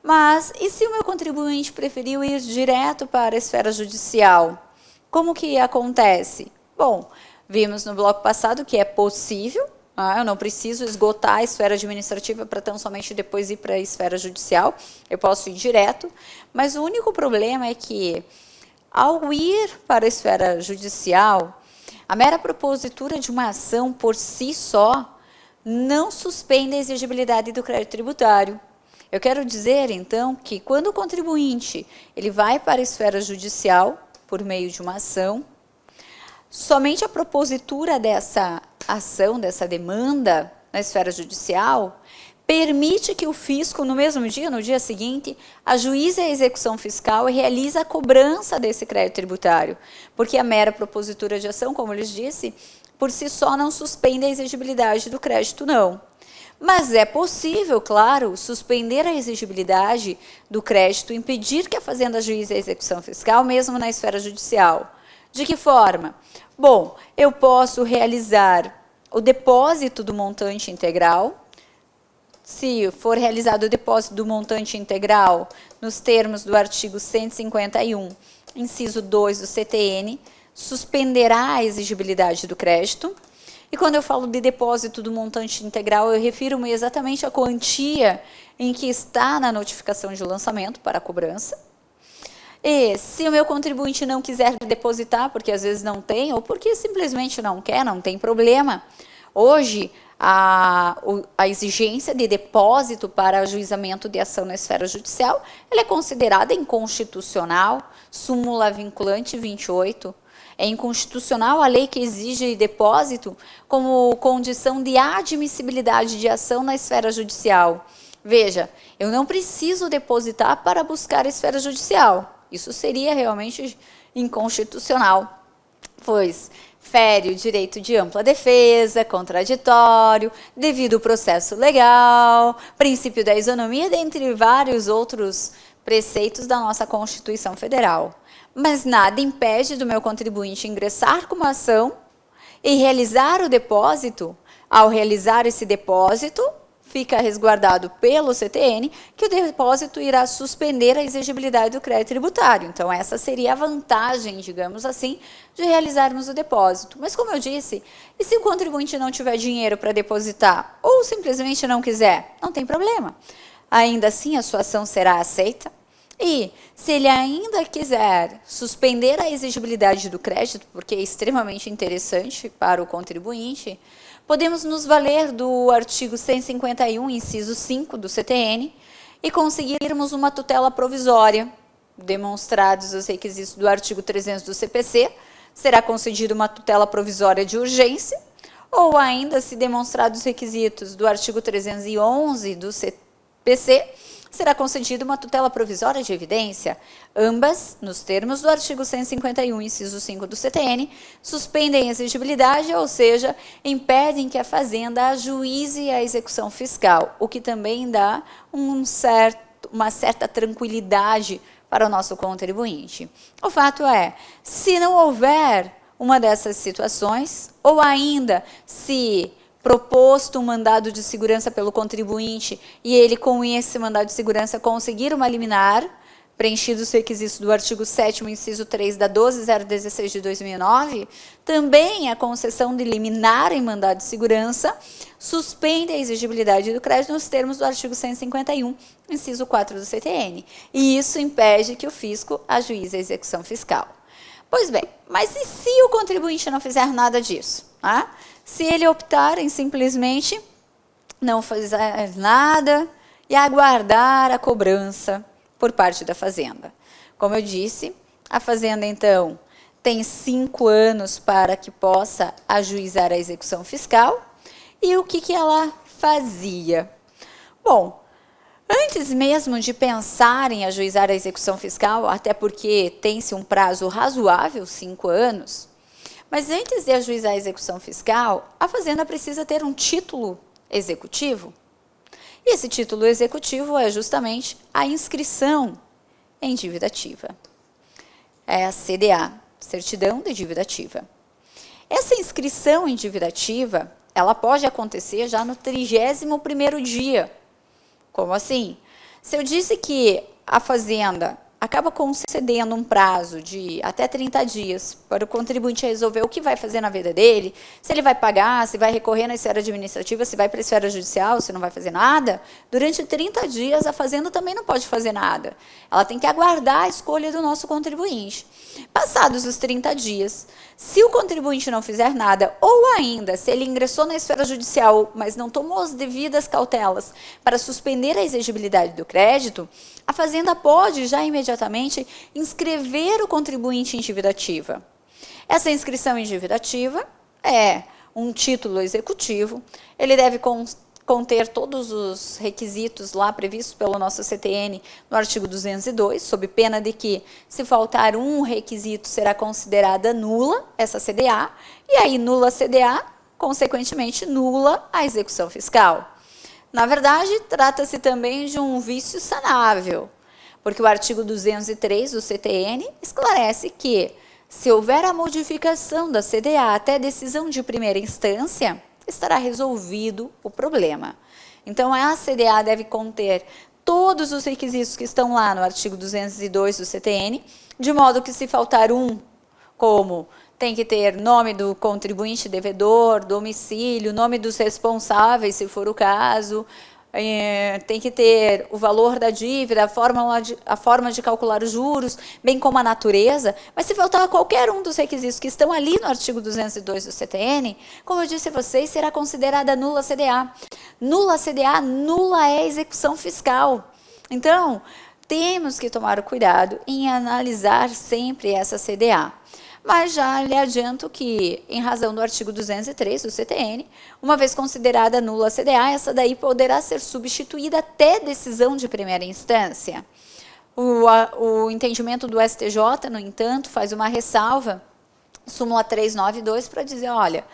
Mas, e se o meu contribuinte preferiu ir direto para a esfera judicial? Como que acontece? Bom, vimos no bloco passado que é possível, eu não preciso esgotar a esfera administrativa para tão somente depois ir para a esfera judicial, eu posso ir direto, mas o único problema é que, ao ir para a esfera judicial, a mera propositura de uma ação por si só não suspende a exigibilidade do crédito tributário. Eu quero dizer, então, que quando o contribuinte ele vai para a esfera judicial, por meio de uma ação. Somente a propositura dessa ação, dessa demanda na esfera judicial, permite que o fisco, no mesmo dia, no dia seguinte, ajuize a execução fiscal e realize a cobrança desse crédito tributário, porque a mera propositura de ação, como eu lhes disse, por si só não suspende a exigibilidade do crédito, não. Mas é possível, claro, suspender a exigibilidade do crédito, impedir que a Fazenda ajuize a execução fiscal, mesmo na esfera judicial. De que forma? Bom, eu posso realizar o depósito do montante integral. Se for realizado o depósito do montante integral nos termos do artigo 151, inciso 2 do CTN, suspenderá a exigibilidade do crédito. E quando eu falo de depósito do montante integral, eu refiro-me exatamente à quantia em que está na notificação de lançamento para a cobrança. E se o meu contribuinte não quiser depositar, porque às vezes não tem, ou porque simplesmente não quer, não tem problema. Hoje, a exigência de depósito para ajuizamento de ação na esfera judicial, ela é considerada inconstitucional, súmula vinculante 28. É inconstitucional a lei que exige depósito como condição de admissibilidade de ação na esfera judicial. Veja, eu não preciso depositar para buscar a esfera judicial. Isso seria realmente inconstitucional, pois fere o direito de ampla defesa, contraditório, devido processo legal, princípio da isonomia, dentre vários outros preceitos da nossa Constituição Federal. Mas nada impede do meu contribuinte ingressar com uma ação e realizar o depósito. Ao realizar esse depósito, fica resguardado pelo CTN que o depósito irá suspender a exigibilidade do crédito tributário. Então, essa seria a vantagem, digamos assim, de realizarmos o depósito. Mas, como eu disse, e se o contribuinte não tiver dinheiro para depositar ou simplesmente não quiser? Não tem problema. Ainda assim, a sua ação será aceita. E, se ele ainda quiser suspender a exigibilidade do crédito, porque é extremamente interessante para o contribuinte, podemos nos valer do artigo 151, inciso 5 do CTN, e conseguirmos uma tutela provisória. Demonstrados os requisitos do artigo 300 do CPC, será concedida uma tutela provisória de urgência, ou ainda, se demonstrados os requisitos do artigo 311 do CPC, será concedida uma tutela provisória de evidência. Ambas, nos termos do artigo 151, inciso 5 do CTN, suspendem a exigibilidade, ou seja, impedem que a Fazenda ajuize a execução fiscal, o que também dá uma certa tranquilidade para o nosso contribuinte. O fato é, se não houver uma dessas situações, ou ainda se proposto um mandado de segurança pelo contribuinte e ele, com esse mandado de segurança, conseguir uma liminar, preenchidos os requisitos do artigo 7º, inciso 3 da 12016 de 2009, também a concessão de liminar em mandado de segurança suspende a exigibilidade do crédito nos termos do artigo 151, inciso 4 do CTN. E isso impede que o fisco ajuize a execução fiscal. Pois bem, mas e se o contribuinte não fizer nada disso? Se ele optar em simplesmente não fazer nada e aguardar a cobrança por parte da Fazenda? Como eu disse, a Fazenda, então, tem 5 anos para que possa ajuizar a execução fiscal. E o que ela fazia? Bom, antes mesmo de pensar em ajuizar a execução fiscal, até porque tem-se um prazo razoável, 5 anos, mas antes de ajuizar a execução fiscal, a Fazenda precisa ter um título executivo. E esse título executivo é justamente a inscrição em dívida ativa. É a CDA, Certidão de Dívida Ativa. Essa inscrição em dívida ativa, ela pode acontecer já no 31º dia. Como assim? Se eu disse que a Fazenda acaba concedendo um prazo de até 30 dias para o contribuinte resolver o que vai fazer na vida dele, se ele vai pagar, se vai recorrer na esfera administrativa, se vai para a esfera judicial, se não vai fazer nada, durante 30 dias a Fazenda também não pode fazer nada. Ela tem que aguardar a escolha do nosso contribuinte. Passados os 30 dias, se o contribuinte não fizer nada, ou ainda, se ele ingressou na esfera judicial, mas não tomou as devidas cautelas para suspender a exigibilidade do crédito, a Fazenda pode já imediatamente imediatamente inscrever o contribuinte em dívida ativa. Essa inscrição em dívida ativa é um título executivo, ele deve conter todos os requisitos lá previstos pelo nosso CTN no artigo 202, sob pena de que, se faltar um requisito, será considerada nula essa CDA, e aí nula a CDA, consequentemente nula a execução fiscal. Na verdade, trata-se também de um vício sanável, porque o artigo 203 do CTN esclarece que, se houver a modificação da CDA até decisão de primeira instância, estará resolvido o problema. Então, a CDA deve conter todos os requisitos que estão lá no artigo 202 do CTN, de modo que, se faltar um, como tem que ter nome do contribuinte devedor, domicílio, nome dos responsáveis, se for o caso, tem que ter o valor da dívida, a forma de calcular os juros, bem como a natureza, mas se faltar qualquer um dos requisitos que estão ali no artigo 202 do CTN, como eu disse a vocês, será considerada nula a CDA. Nula a CDA, nula é a execução fiscal. Então, temos que tomar o cuidado em analisar sempre essa CDA. Mas já lhe adianto que, em razão do artigo 203 do CTN, uma vez considerada nula a CDA, essa daí poderá ser substituída até decisão de primeira instância. O entendimento do STJ, no entanto, faz uma ressalva, súmula 392, para dizer, olha,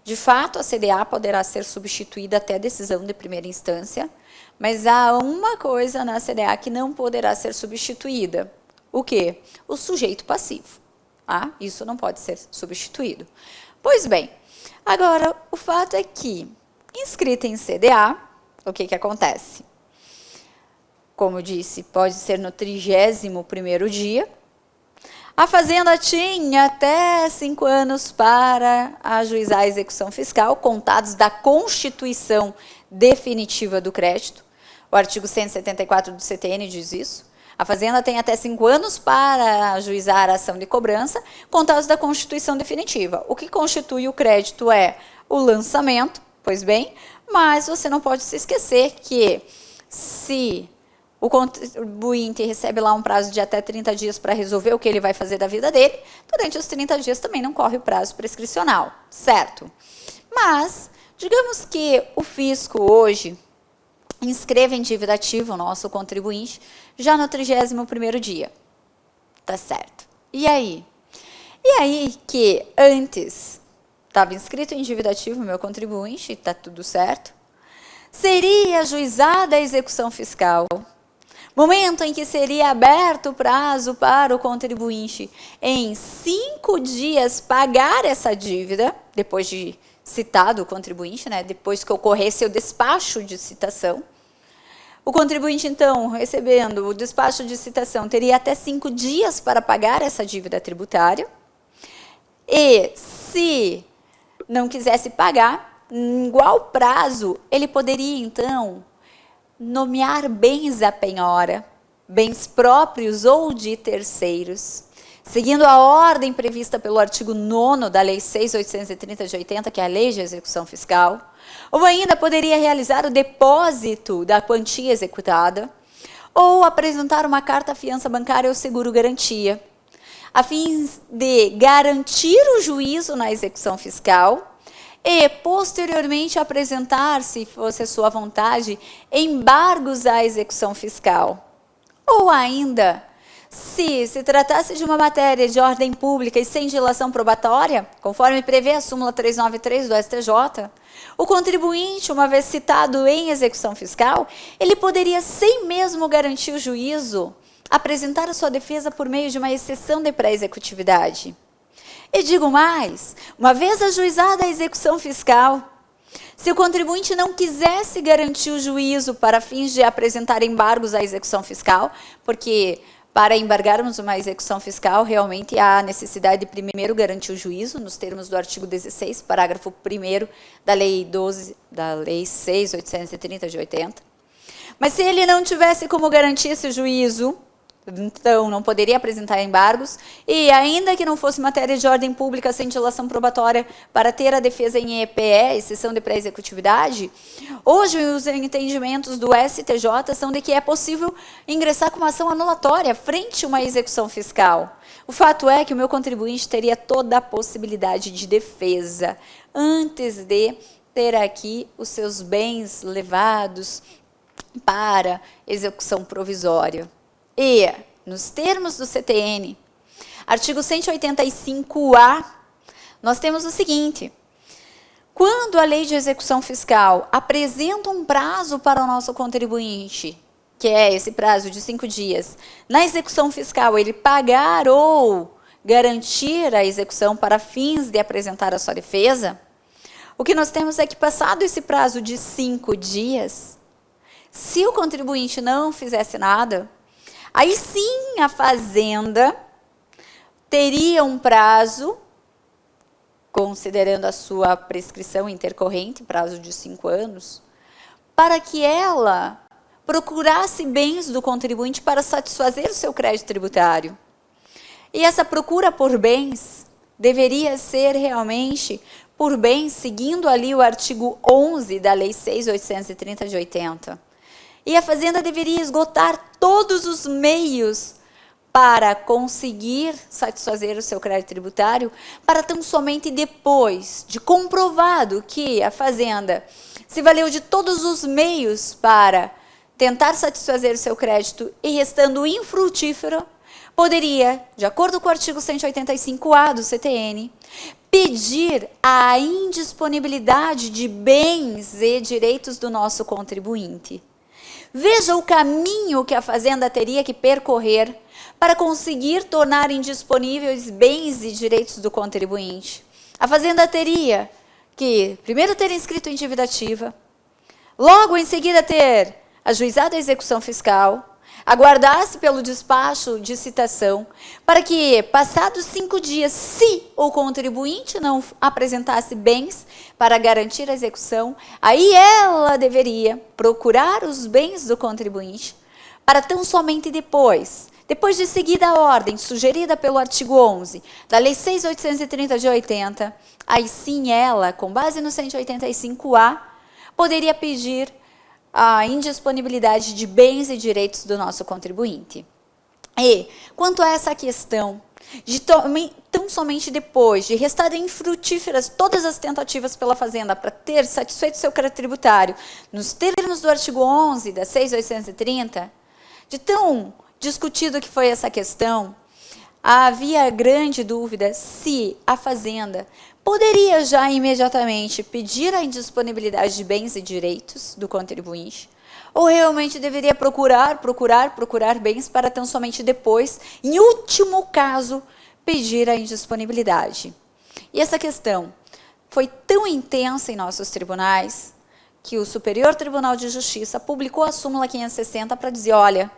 de fato a CDA poderá ser substituída até decisão de primeira instância, mas há uma coisa na CDA que não poderá ser substituída. O quê? O sujeito passivo. Isso não pode ser substituído. Pois bem, agora o fato é que, inscrita em CDA, o que acontece? Como eu disse, pode ser no 31º dia. A Fazenda tinha até 5 anos para ajuizar a execução fiscal, contados da constituição definitiva do crédito. O artigo 174 do CTN diz isso. A Fazenda tem até 5 anos para ajuizar a ação de cobrança, contados da constituição definitiva. O que constitui o crédito é o lançamento, pois bem, mas você não pode se esquecer que, se o contribuinte recebe lá um prazo de até 30 dias para resolver o que ele vai fazer da vida dele, durante os 30 dias também não corre o prazo prescricional, certo? Mas, digamos que o fisco hoje inscreva em dívida ativa o nosso contribuinte já no 31º dia. Tá certo. E aí? E aí que antes estava inscrito em dívida ativa o meu contribuinte, está tudo certo, seria ajuizada a execução fiscal, momento em que seria aberto o prazo para o contribuinte em 5 dias pagar essa dívida, depois de citado o contribuinte, depois que ocorresse o despacho de citação. O contribuinte, então, recebendo o despacho de citação, teria até 5 dias para pagar essa dívida tributária. E, se não quisesse pagar, em igual prazo, ele poderia, então, nomear bens à penhora, bens próprios ou de terceiros, seguindo a ordem prevista pelo artigo 9º da Lei 6.830 de 80, que é a Lei de Execução Fiscal, ou ainda poderia realizar o depósito da quantia executada, ou apresentar uma carta fiança bancária ou seguro-garantia, a fim de garantir o juízo na execução fiscal e, posteriormente, apresentar, se fosse a sua vontade, embargos à execução fiscal. Ou ainda, se tratasse de uma matéria de ordem pública e sem dilação probatória, conforme prevê a súmula 393 do STJ, o contribuinte, uma vez citado em execução fiscal, ele poderia, sem mesmo garantir o juízo, apresentar a sua defesa por meio de uma exceção de pré-executividade. E digo mais, uma vez ajuizada a execução fiscal, se o contribuinte não quisesse garantir o juízo para fins de apresentar embargos à execução fiscal, porque para embargarmos uma execução fiscal, realmente há necessidade de primeiro garantir o juízo, nos termos do artigo 16, parágrafo 1º da Lei 6.830 de 80. Mas se ele não tivesse como garantir esse juízo, Então, não poderia apresentar embargos, e ainda que não fosse matéria de ordem pública sem dilação probatória para ter a defesa em EPE, exceção de pré-executividade, hoje os entendimentos do STJ são de que é possível ingressar com uma ação anulatória frente a uma execução fiscal. O fato é que o meu contribuinte teria toda a possibilidade de defesa antes de ter aqui os seus bens levados para execução provisória. E, nos termos do CTN, artigo 185A, nós temos o seguinte: quando a lei de execução fiscal apresenta um prazo para o nosso contribuinte, que é esse prazo de 5 dias, na execução fiscal ele pagar ou garantir a execução para fins de apresentar a sua defesa, o que nós temos é que, passado esse prazo de 5 dias, se o contribuinte não fizesse nada, aí sim a Fazenda teria um prazo, considerando a sua prescrição intercorrente, prazo de 5 anos, para que ela procurasse bens do contribuinte para satisfazer o seu crédito tributário. E essa procura por bens deveria ser realmente por bens, seguindo ali o artigo 11 da Lei 6.830 de 80. E a Fazenda deveria esgotar todos os meios para conseguir satisfazer o seu crédito tributário, para tão somente depois de comprovado que a Fazenda se valeu de todos os meios para tentar satisfazer o seu crédito e restando infrutífero, poderia, de acordo com o artigo 185A do CTN, pedir a indisponibilidade de bens e direitos do nosso contribuinte. Veja o caminho que a Fazenda teria que percorrer para conseguir tornar indisponíveis bens e direitos do contribuinte. A Fazenda teria que primeiro ter inscrito em dívida ativa, logo em seguida ter ajuizado a execução fiscal, aguardasse pelo despacho de citação, para que, passados 5 dias, se o contribuinte não apresentasse bens para garantir a execução, aí ela deveria procurar os bens do contribuinte, para tão somente depois de seguida a ordem sugerida pelo artigo 11 da Lei 6.830 de 80, aí sim ela, com base no 185A, poderia pedir a indisponibilidade de bens e direitos do nosso contribuinte. E, quanto a essa questão de tão somente depois de restarem infrutíferas todas as tentativas pela Fazenda para ter satisfeito seu crédito tributário, nos termos do artigo 11 da 6.830, de tão discutido que foi essa questão, havia grande dúvida se a Fazenda poderia já imediatamente pedir a indisponibilidade de bens e direitos do contribuinte, ou realmente deveria procurar bens para tão somente depois, em último caso, pedir a indisponibilidade. E essa questão foi tão intensa em nossos tribunais que o Superior Tribunal de Justiça publicou a súmula 560 para dizer, olha,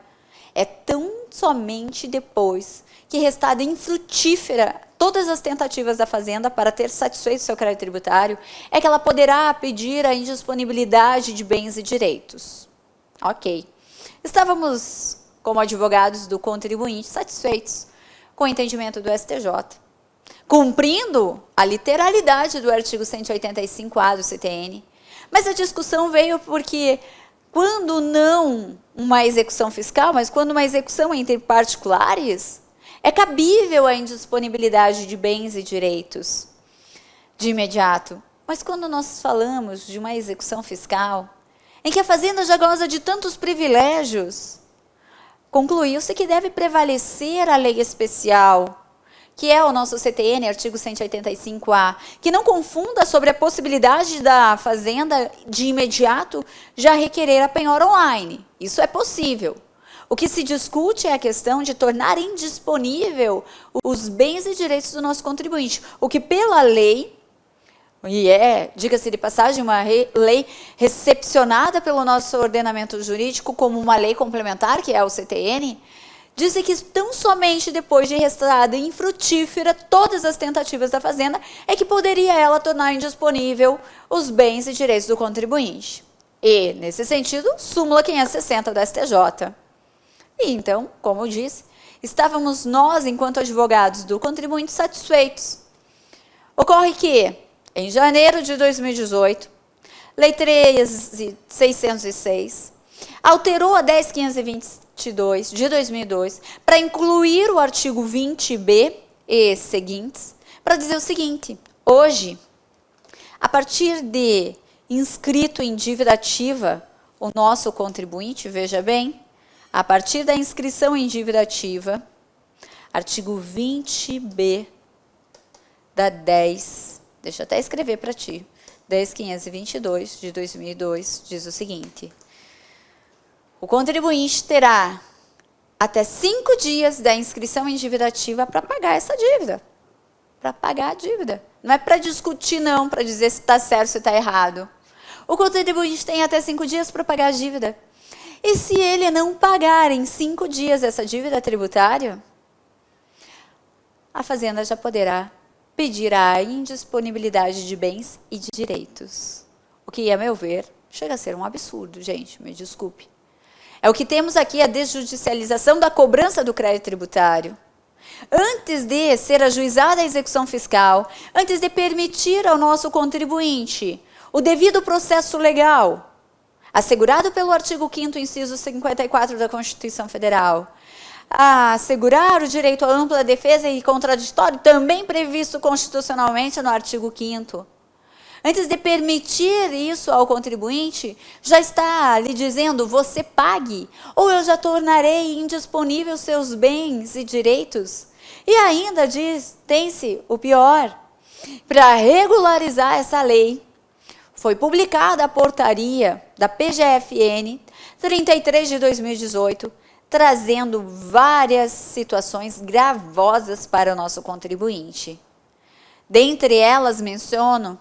é tão somente depois que restada infrutífera todas as tentativas da Fazenda para ter satisfeito seu crédito tributário, é que ela poderá pedir a indisponibilidade de bens e direitos. Ok. Estávamos, como advogados do contribuinte, satisfeitos com o entendimento do STJ, cumprindo a literalidade do artigo 185A do CTN, mas a discussão veio porque, quando não uma execução fiscal, mas quando uma execução entre particulares, é cabível a indisponibilidade de bens e direitos de imediato. Mas quando nós falamos de uma execução fiscal, em que a Fazenda já goza de tantos privilégios, concluiu-se que deve prevalecer a lei especial, que é o nosso CTN, artigo 185A, que não confunda sobre a possibilidade da Fazenda, de imediato, já requerer a penhora online. Isso é possível. O que se discute é a questão de tornar indisponível os bens e direitos do nosso contribuinte, o que pela lei, e diga-se de passagem, uma lei recepcionada pelo nosso ordenamento jurídico como uma lei complementar, que é o CTN, diz que tão somente depois de restada infrutífera todas as tentativas da Fazenda, é que poderia ela tornar indisponível os bens e direitos do contribuinte. E, nesse sentido, súmula 560 do STJ. E então, como eu disse, estávamos nós, enquanto advogados do contribuinte, satisfeitos. Ocorre que, em janeiro de 2018, Lei 13.606 alterou a 10.522 de 2002 para incluir o artigo 20b e seguintes, para dizer o seguinte: hoje, a partir de inscrito em dívida ativa, o nosso contribuinte, veja bem, a partir da inscrição em dívida ativa, artigo 20b da 10, deixa eu até escrever para ti, 10.522 de 2002, diz o seguinte: o contribuinte terá até 5 dias da inscrição em dívida ativa para pagar essa dívida. Para pagar a dívida. Não é para discutir, não, para dizer se está certo, se está errado. O contribuinte tem até 5 dias para pagar a dívida. E se ele não pagar em 5 dias essa dívida tributária, a Fazenda já poderá pedir a indisponibilidade de bens e de direitos. O que, a meu ver, chega a ser um absurdo, gente, me desculpe. É o que temos aqui, a desjudicialização da cobrança do crédito tributário. Antes de ser ajuizada a execução fiscal, antes de permitir ao nosso contribuinte o devido processo legal, assegurado pelo artigo 5º, inciso 54 da Constituição Federal, a assegurar o direito à ampla defesa e contraditório, também previsto constitucionalmente no artigo 5º. Antes de permitir isso ao contribuinte, já está lhe dizendo: você pague, ou eu já tornarei indisponível seus bens e direitos. E ainda diz, tem-se o pior, para regularizar essa lei, foi publicada a portaria da PGFN 33 de 2018, trazendo várias situações gravosas para o nosso contribuinte. Dentre elas, menciono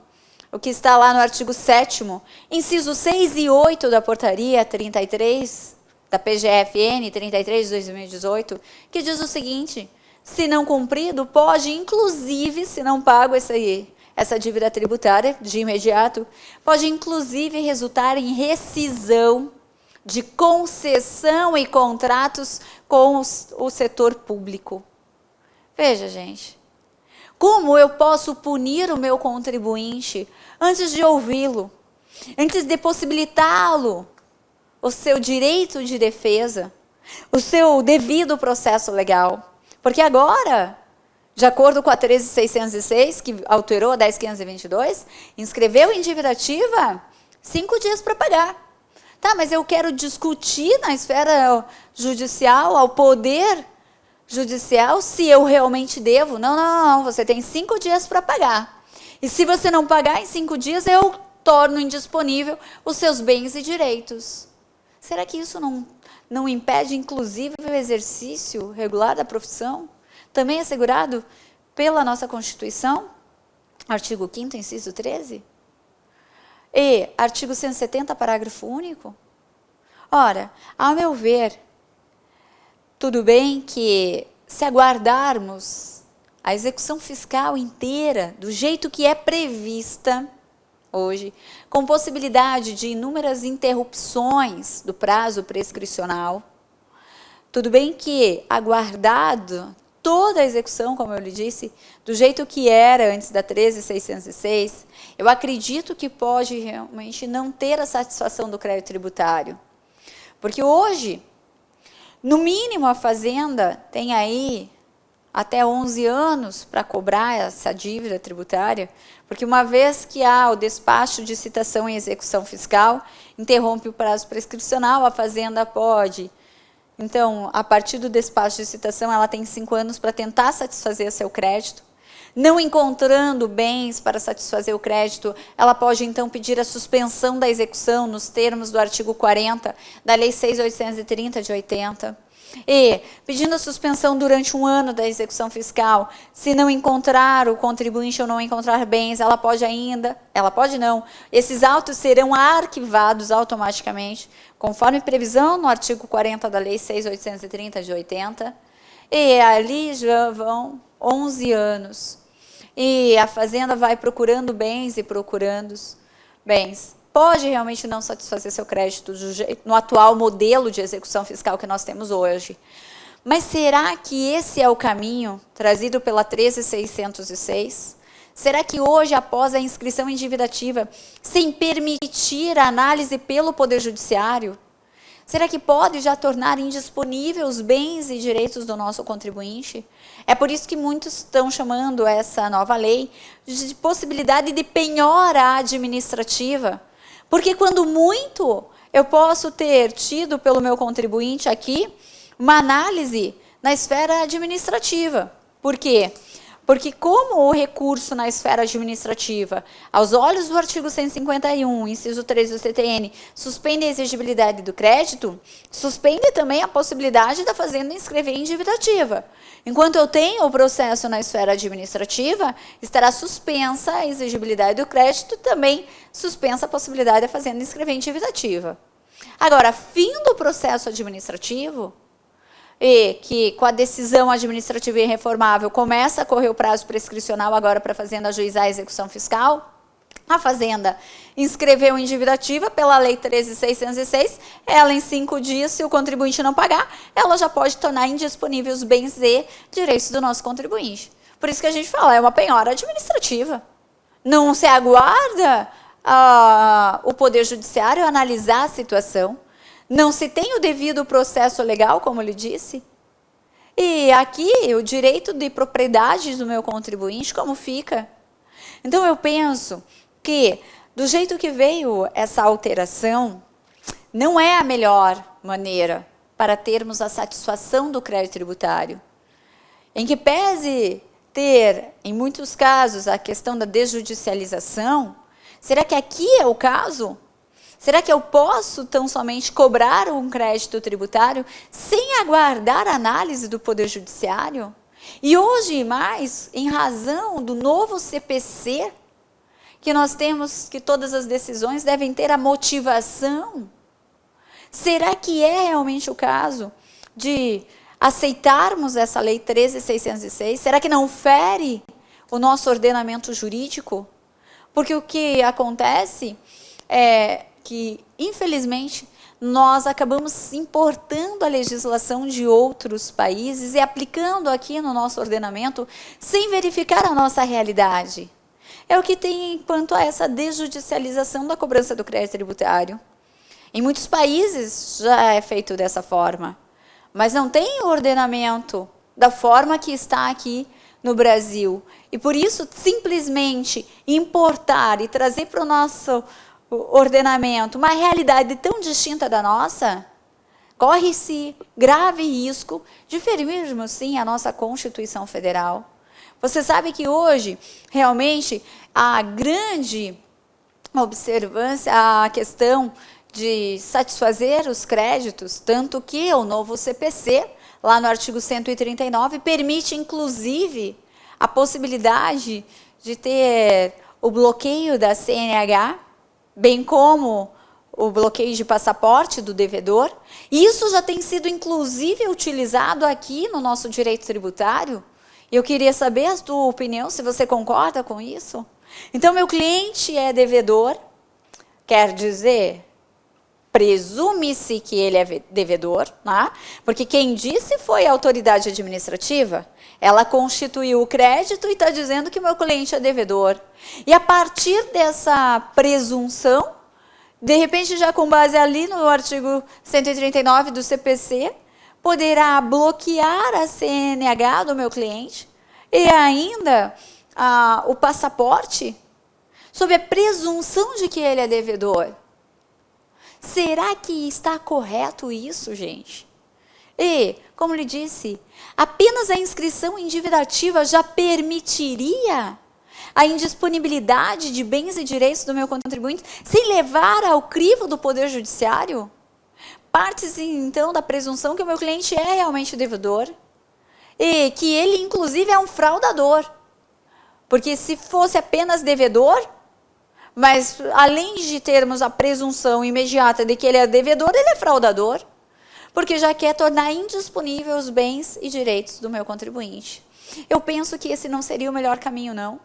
o que está lá no artigo 7º, incisos 6 e 8 da portaria 33, da PGFN 33 de 2018, que diz o seguinte: se não cumprido, pode, inclusive, se não pago essa dívida tributária de imediato, pode, inclusive, resultar em rescisão de concessão e contratos com o setor público. Veja, gente, como eu posso punir o meu contribuinte antes de ouvi-lo, antes de possibilitá-lo o seu direito de defesa, o seu devido processo legal? Porque agora, de acordo com a 13.606, que alterou a 10.522, inscreveu em dívida ativa 5 dias para pagar. Tá, mas eu quero discutir na esfera judicial, ao poder judicial, se eu realmente devo. Não, você tem 5 dias para pagar. E se você não pagar em 5 dias, eu torno indisponível os seus bens e direitos. Será que isso não impede, inclusive, o exercício regular da profissão? Também assegurado pela nossa Constituição, artigo 5º, inciso 13? E artigo 170, parágrafo único? Ora, ao meu ver, tudo bem que, se aguardarmos a execução fiscal inteira, do jeito que é prevista hoje, com possibilidade de inúmeras interrupções do prazo prescricional, tudo bem que, aguardado toda a execução, como eu lhe disse, do jeito que era antes da 13.606, eu acredito que pode realmente não ter a satisfação do crédito tributário. Porque hoje, no mínimo, a Fazenda tem aí até 11 anos para cobrar essa dívida tributária, porque uma vez que há o despacho de citação em execução fiscal, interrompe o prazo prescricional, a Fazenda pode. Então, a partir do despacho de citação, ela tem 5 anos para tentar satisfazer seu crédito. Não encontrando bens para satisfazer o crédito, ela pode, então, pedir a suspensão da execução nos termos do artigo 40 da Lei 6.830 de 80. E, pedindo a suspensão durante 1 ano da execução fiscal, se não encontrar o contribuinte ou não encontrar bens, ela pode não, esses autos serão arquivados automaticamente, conforme previsão no artigo 40 da Lei 6.830 de 80, e ali já vão 11 anos. E a Fazenda vai procurando bens e procurando bens. pode realmente não satisfazer seu crédito no atual modelo de execução fiscal que nós temos hoje. Mas será que esse é o caminho trazido pela 13.606? Será que hoje, após a inscrição em dívida ativa, sem permitir a análise pelo Poder Judiciário, será que pode já tornar indisponíveis os bens e direitos do nosso contribuinte? É por isso que muitos estão chamando essa nova lei de possibilidade de penhora administrativa. Porque quando muito, eu posso ter tido pelo meu contribuinte aqui uma análise na esfera administrativa. Por quê? Porque como o recurso na esfera administrativa, aos olhos do artigo 151, inciso 3 do CTN, suspende a exigibilidade do crédito, suspende também a possibilidade da Fazenda inscrever em dívida ativa. Enquanto eu tenho o processo na esfera administrativa, estará suspensa a exigibilidade do crédito, também suspensa a possibilidade da Fazenda inscrever em dívida ativa. Agora, fim do processo administrativo, e que com a decisão administrativa irreformável começa a correr o prazo prescricional agora para a Fazenda ajuizar a execução fiscal, a Fazenda inscreveu em dívida ativa pela Lei 13.606, ela em 5 dias, se o contribuinte não pagar, ela já pode tornar indisponíveis os bens e direitos do nosso contribuinte. Por isso que a gente fala, é uma penhora administrativa. Não se aguarda o Poder Judiciário analisar a situação, não se tem o devido processo legal, como eu lhe disse. E aqui, o direito de propriedade do meu contribuinte, como fica? Então, eu penso que, do jeito que veio essa alteração, não é a melhor maneira para termos a satisfação do crédito tributário. Em que pese ter, em muitos casos, a questão da desjudicialização, será que aqui é o caso? Será que eu posso tão somente cobrar um crédito tributário sem aguardar a análise do Poder Judiciário? E hoje, mais, em razão do novo CPC, que nós temos que todas as decisões devem ter a motivação. Será que é realmente o caso de aceitarmos essa Lei 13.606? Será que não fere o nosso ordenamento jurídico? Porque o que acontece é que, infelizmente, nós acabamos importando a legislação de outros países e aplicando aqui no nosso ordenamento sem verificar a nossa realidade. É o que tem quanto a essa desjudicialização da cobrança do crédito tributário. Em muitos países já é feito dessa forma, mas não tem o ordenamento da forma que está aqui no Brasil. E por isso, simplesmente importar e trazer para o nosso ordenamento uma realidade tão distinta da nossa, corre-se grave risco de ferirmos, sim, a nossa Constituição Federal. Você sabe que hoje, realmente, a grande observância, a questão de satisfazer os créditos, tanto que o novo CPC, lá no artigo 139, permite, inclusive, a possibilidade de ter o bloqueio da CNH, bem como o bloqueio de passaporte do devedor. Isso já tem sido, inclusive, utilizado aqui no nosso direito tributário. Eu queria saber a sua opinião, se você concorda com isso. Então, meu cliente é devedor, quer dizer, presume-se que ele é devedor, né? Porque quem disse foi a autoridade administrativa. Ela constituiu o crédito e está dizendo que o meu cliente é devedor. E a partir dessa presunção, de repente, já com base ali no artigo 139 do CPC, poderá bloquear a CNH do meu cliente e ainda o passaporte, sob a presunção de que ele é devedor. Será que está correto isso, gente? E, como lhe disse, apenas a inscrição em dívida ativa já permitiria a indisponibilidade de bens e direitos do meu contribuinte sem levar ao crivo do Poder Judiciário? Parte-se, então, da presunção que o meu cliente é realmente devedor e que ele, inclusive, é um fraudador. Porque se fosse apenas devedor, mas além de termos a presunção imediata de que ele é devedor, ele é fraudador, porque já quer tornar indisponível os bens e direitos do meu contribuinte. Eu penso que esse não seria o melhor caminho, não.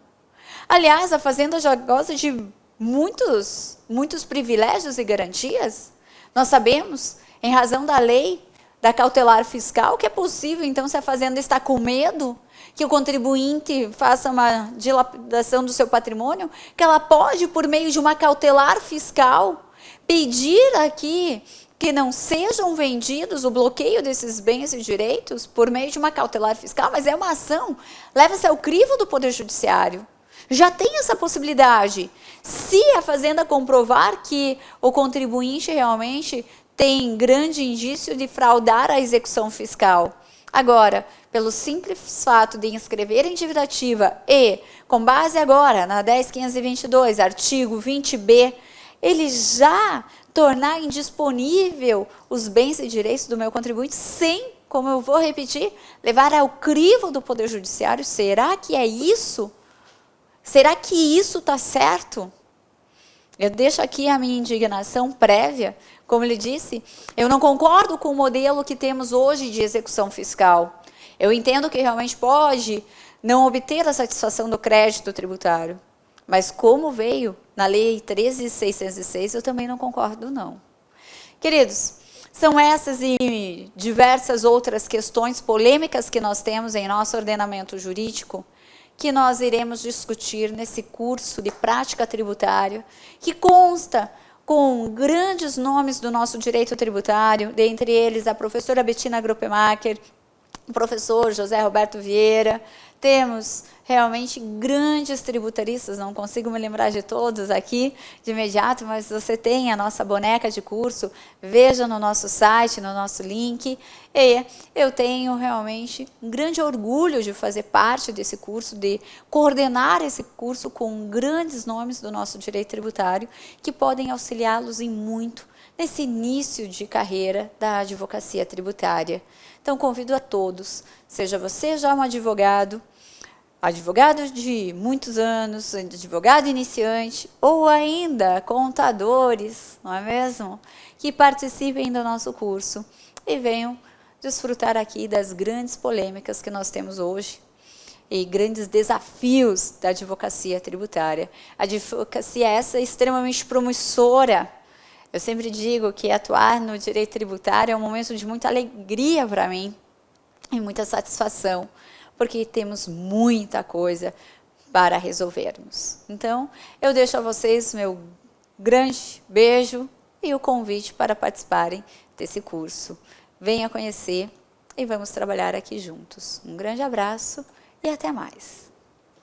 Aliás, a Fazenda já gosta de muitos privilégios e garantias. Nós sabemos, em razão da lei da cautelar fiscal, que é possível, então, se a fazenda está com medo que o contribuinte faça uma dilapidação do seu patrimônio, que ela pode, por meio de uma cautelar fiscal, pedir aqui que não sejam vendidos o bloqueio desses bens e direitos por meio de uma cautelar fiscal, mas é uma ação, leva-se ao crivo do Poder Judiciário. Já tem essa possibilidade. Se a fazenda comprovar que o contribuinte realmente tem grande indício de fraudar a execução fiscal. Agora, pelo simples fato de inscrever em dívida ativa e, com base agora na 10.522, artigo 20b, ele já tornar indisponível os bens e direitos do meu contribuinte sem, como eu vou repetir, levar ao crivo do Poder Judiciário. Será que é isso? Será que isso está certo? Eu deixo aqui a minha indignação prévia. Como ele disse, eu não concordo com o modelo que temos hoje de execução fiscal. Eu entendo que realmente pode não obter a satisfação do crédito tributário. Mas como veio na Lei 13.606, eu também não concordo, não. Queridos, são essas e diversas outras questões polêmicas que nós temos em nosso ordenamento jurídico que nós iremos discutir nesse curso de prática tributária, que consta com grandes nomes do nosso direito tributário, dentre eles a professora Bettina Gropemacher, o professor José Roberto Vieira. Temos realmente grandes tributaristas, não consigo me lembrar de todos aqui de imediato, mas você tem a nossa boneca de curso, veja no nosso site, no nosso link. E eu tenho realmente um grande orgulho de fazer parte desse curso, de coordenar esse curso com grandes nomes do nosso direito tributário, que podem auxiliá-los em muito nesse início de carreira da advocacia tributária. Então, convido a todos, seja você já um advogado de muitos anos, advogado iniciante, ou ainda contadores, não é mesmo? Que participem do nosso curso e venham desfrutar aqui das grandes polêmicas que nós temos hoje e grandes desafios da advocacia tributária. A advocacia essa é extremamente promissora. Eu sempre digo que atuar no direito tributário é um momento de muita alegria para mim e muita satisfação, porque temos muita coisa para resolvermos. Então, eu deixo a vocês meu grande beijo e o convite para participarem desse curso. Venha conhecer e vamos trabalhar aqui juntos. Um grande abraço e até mais.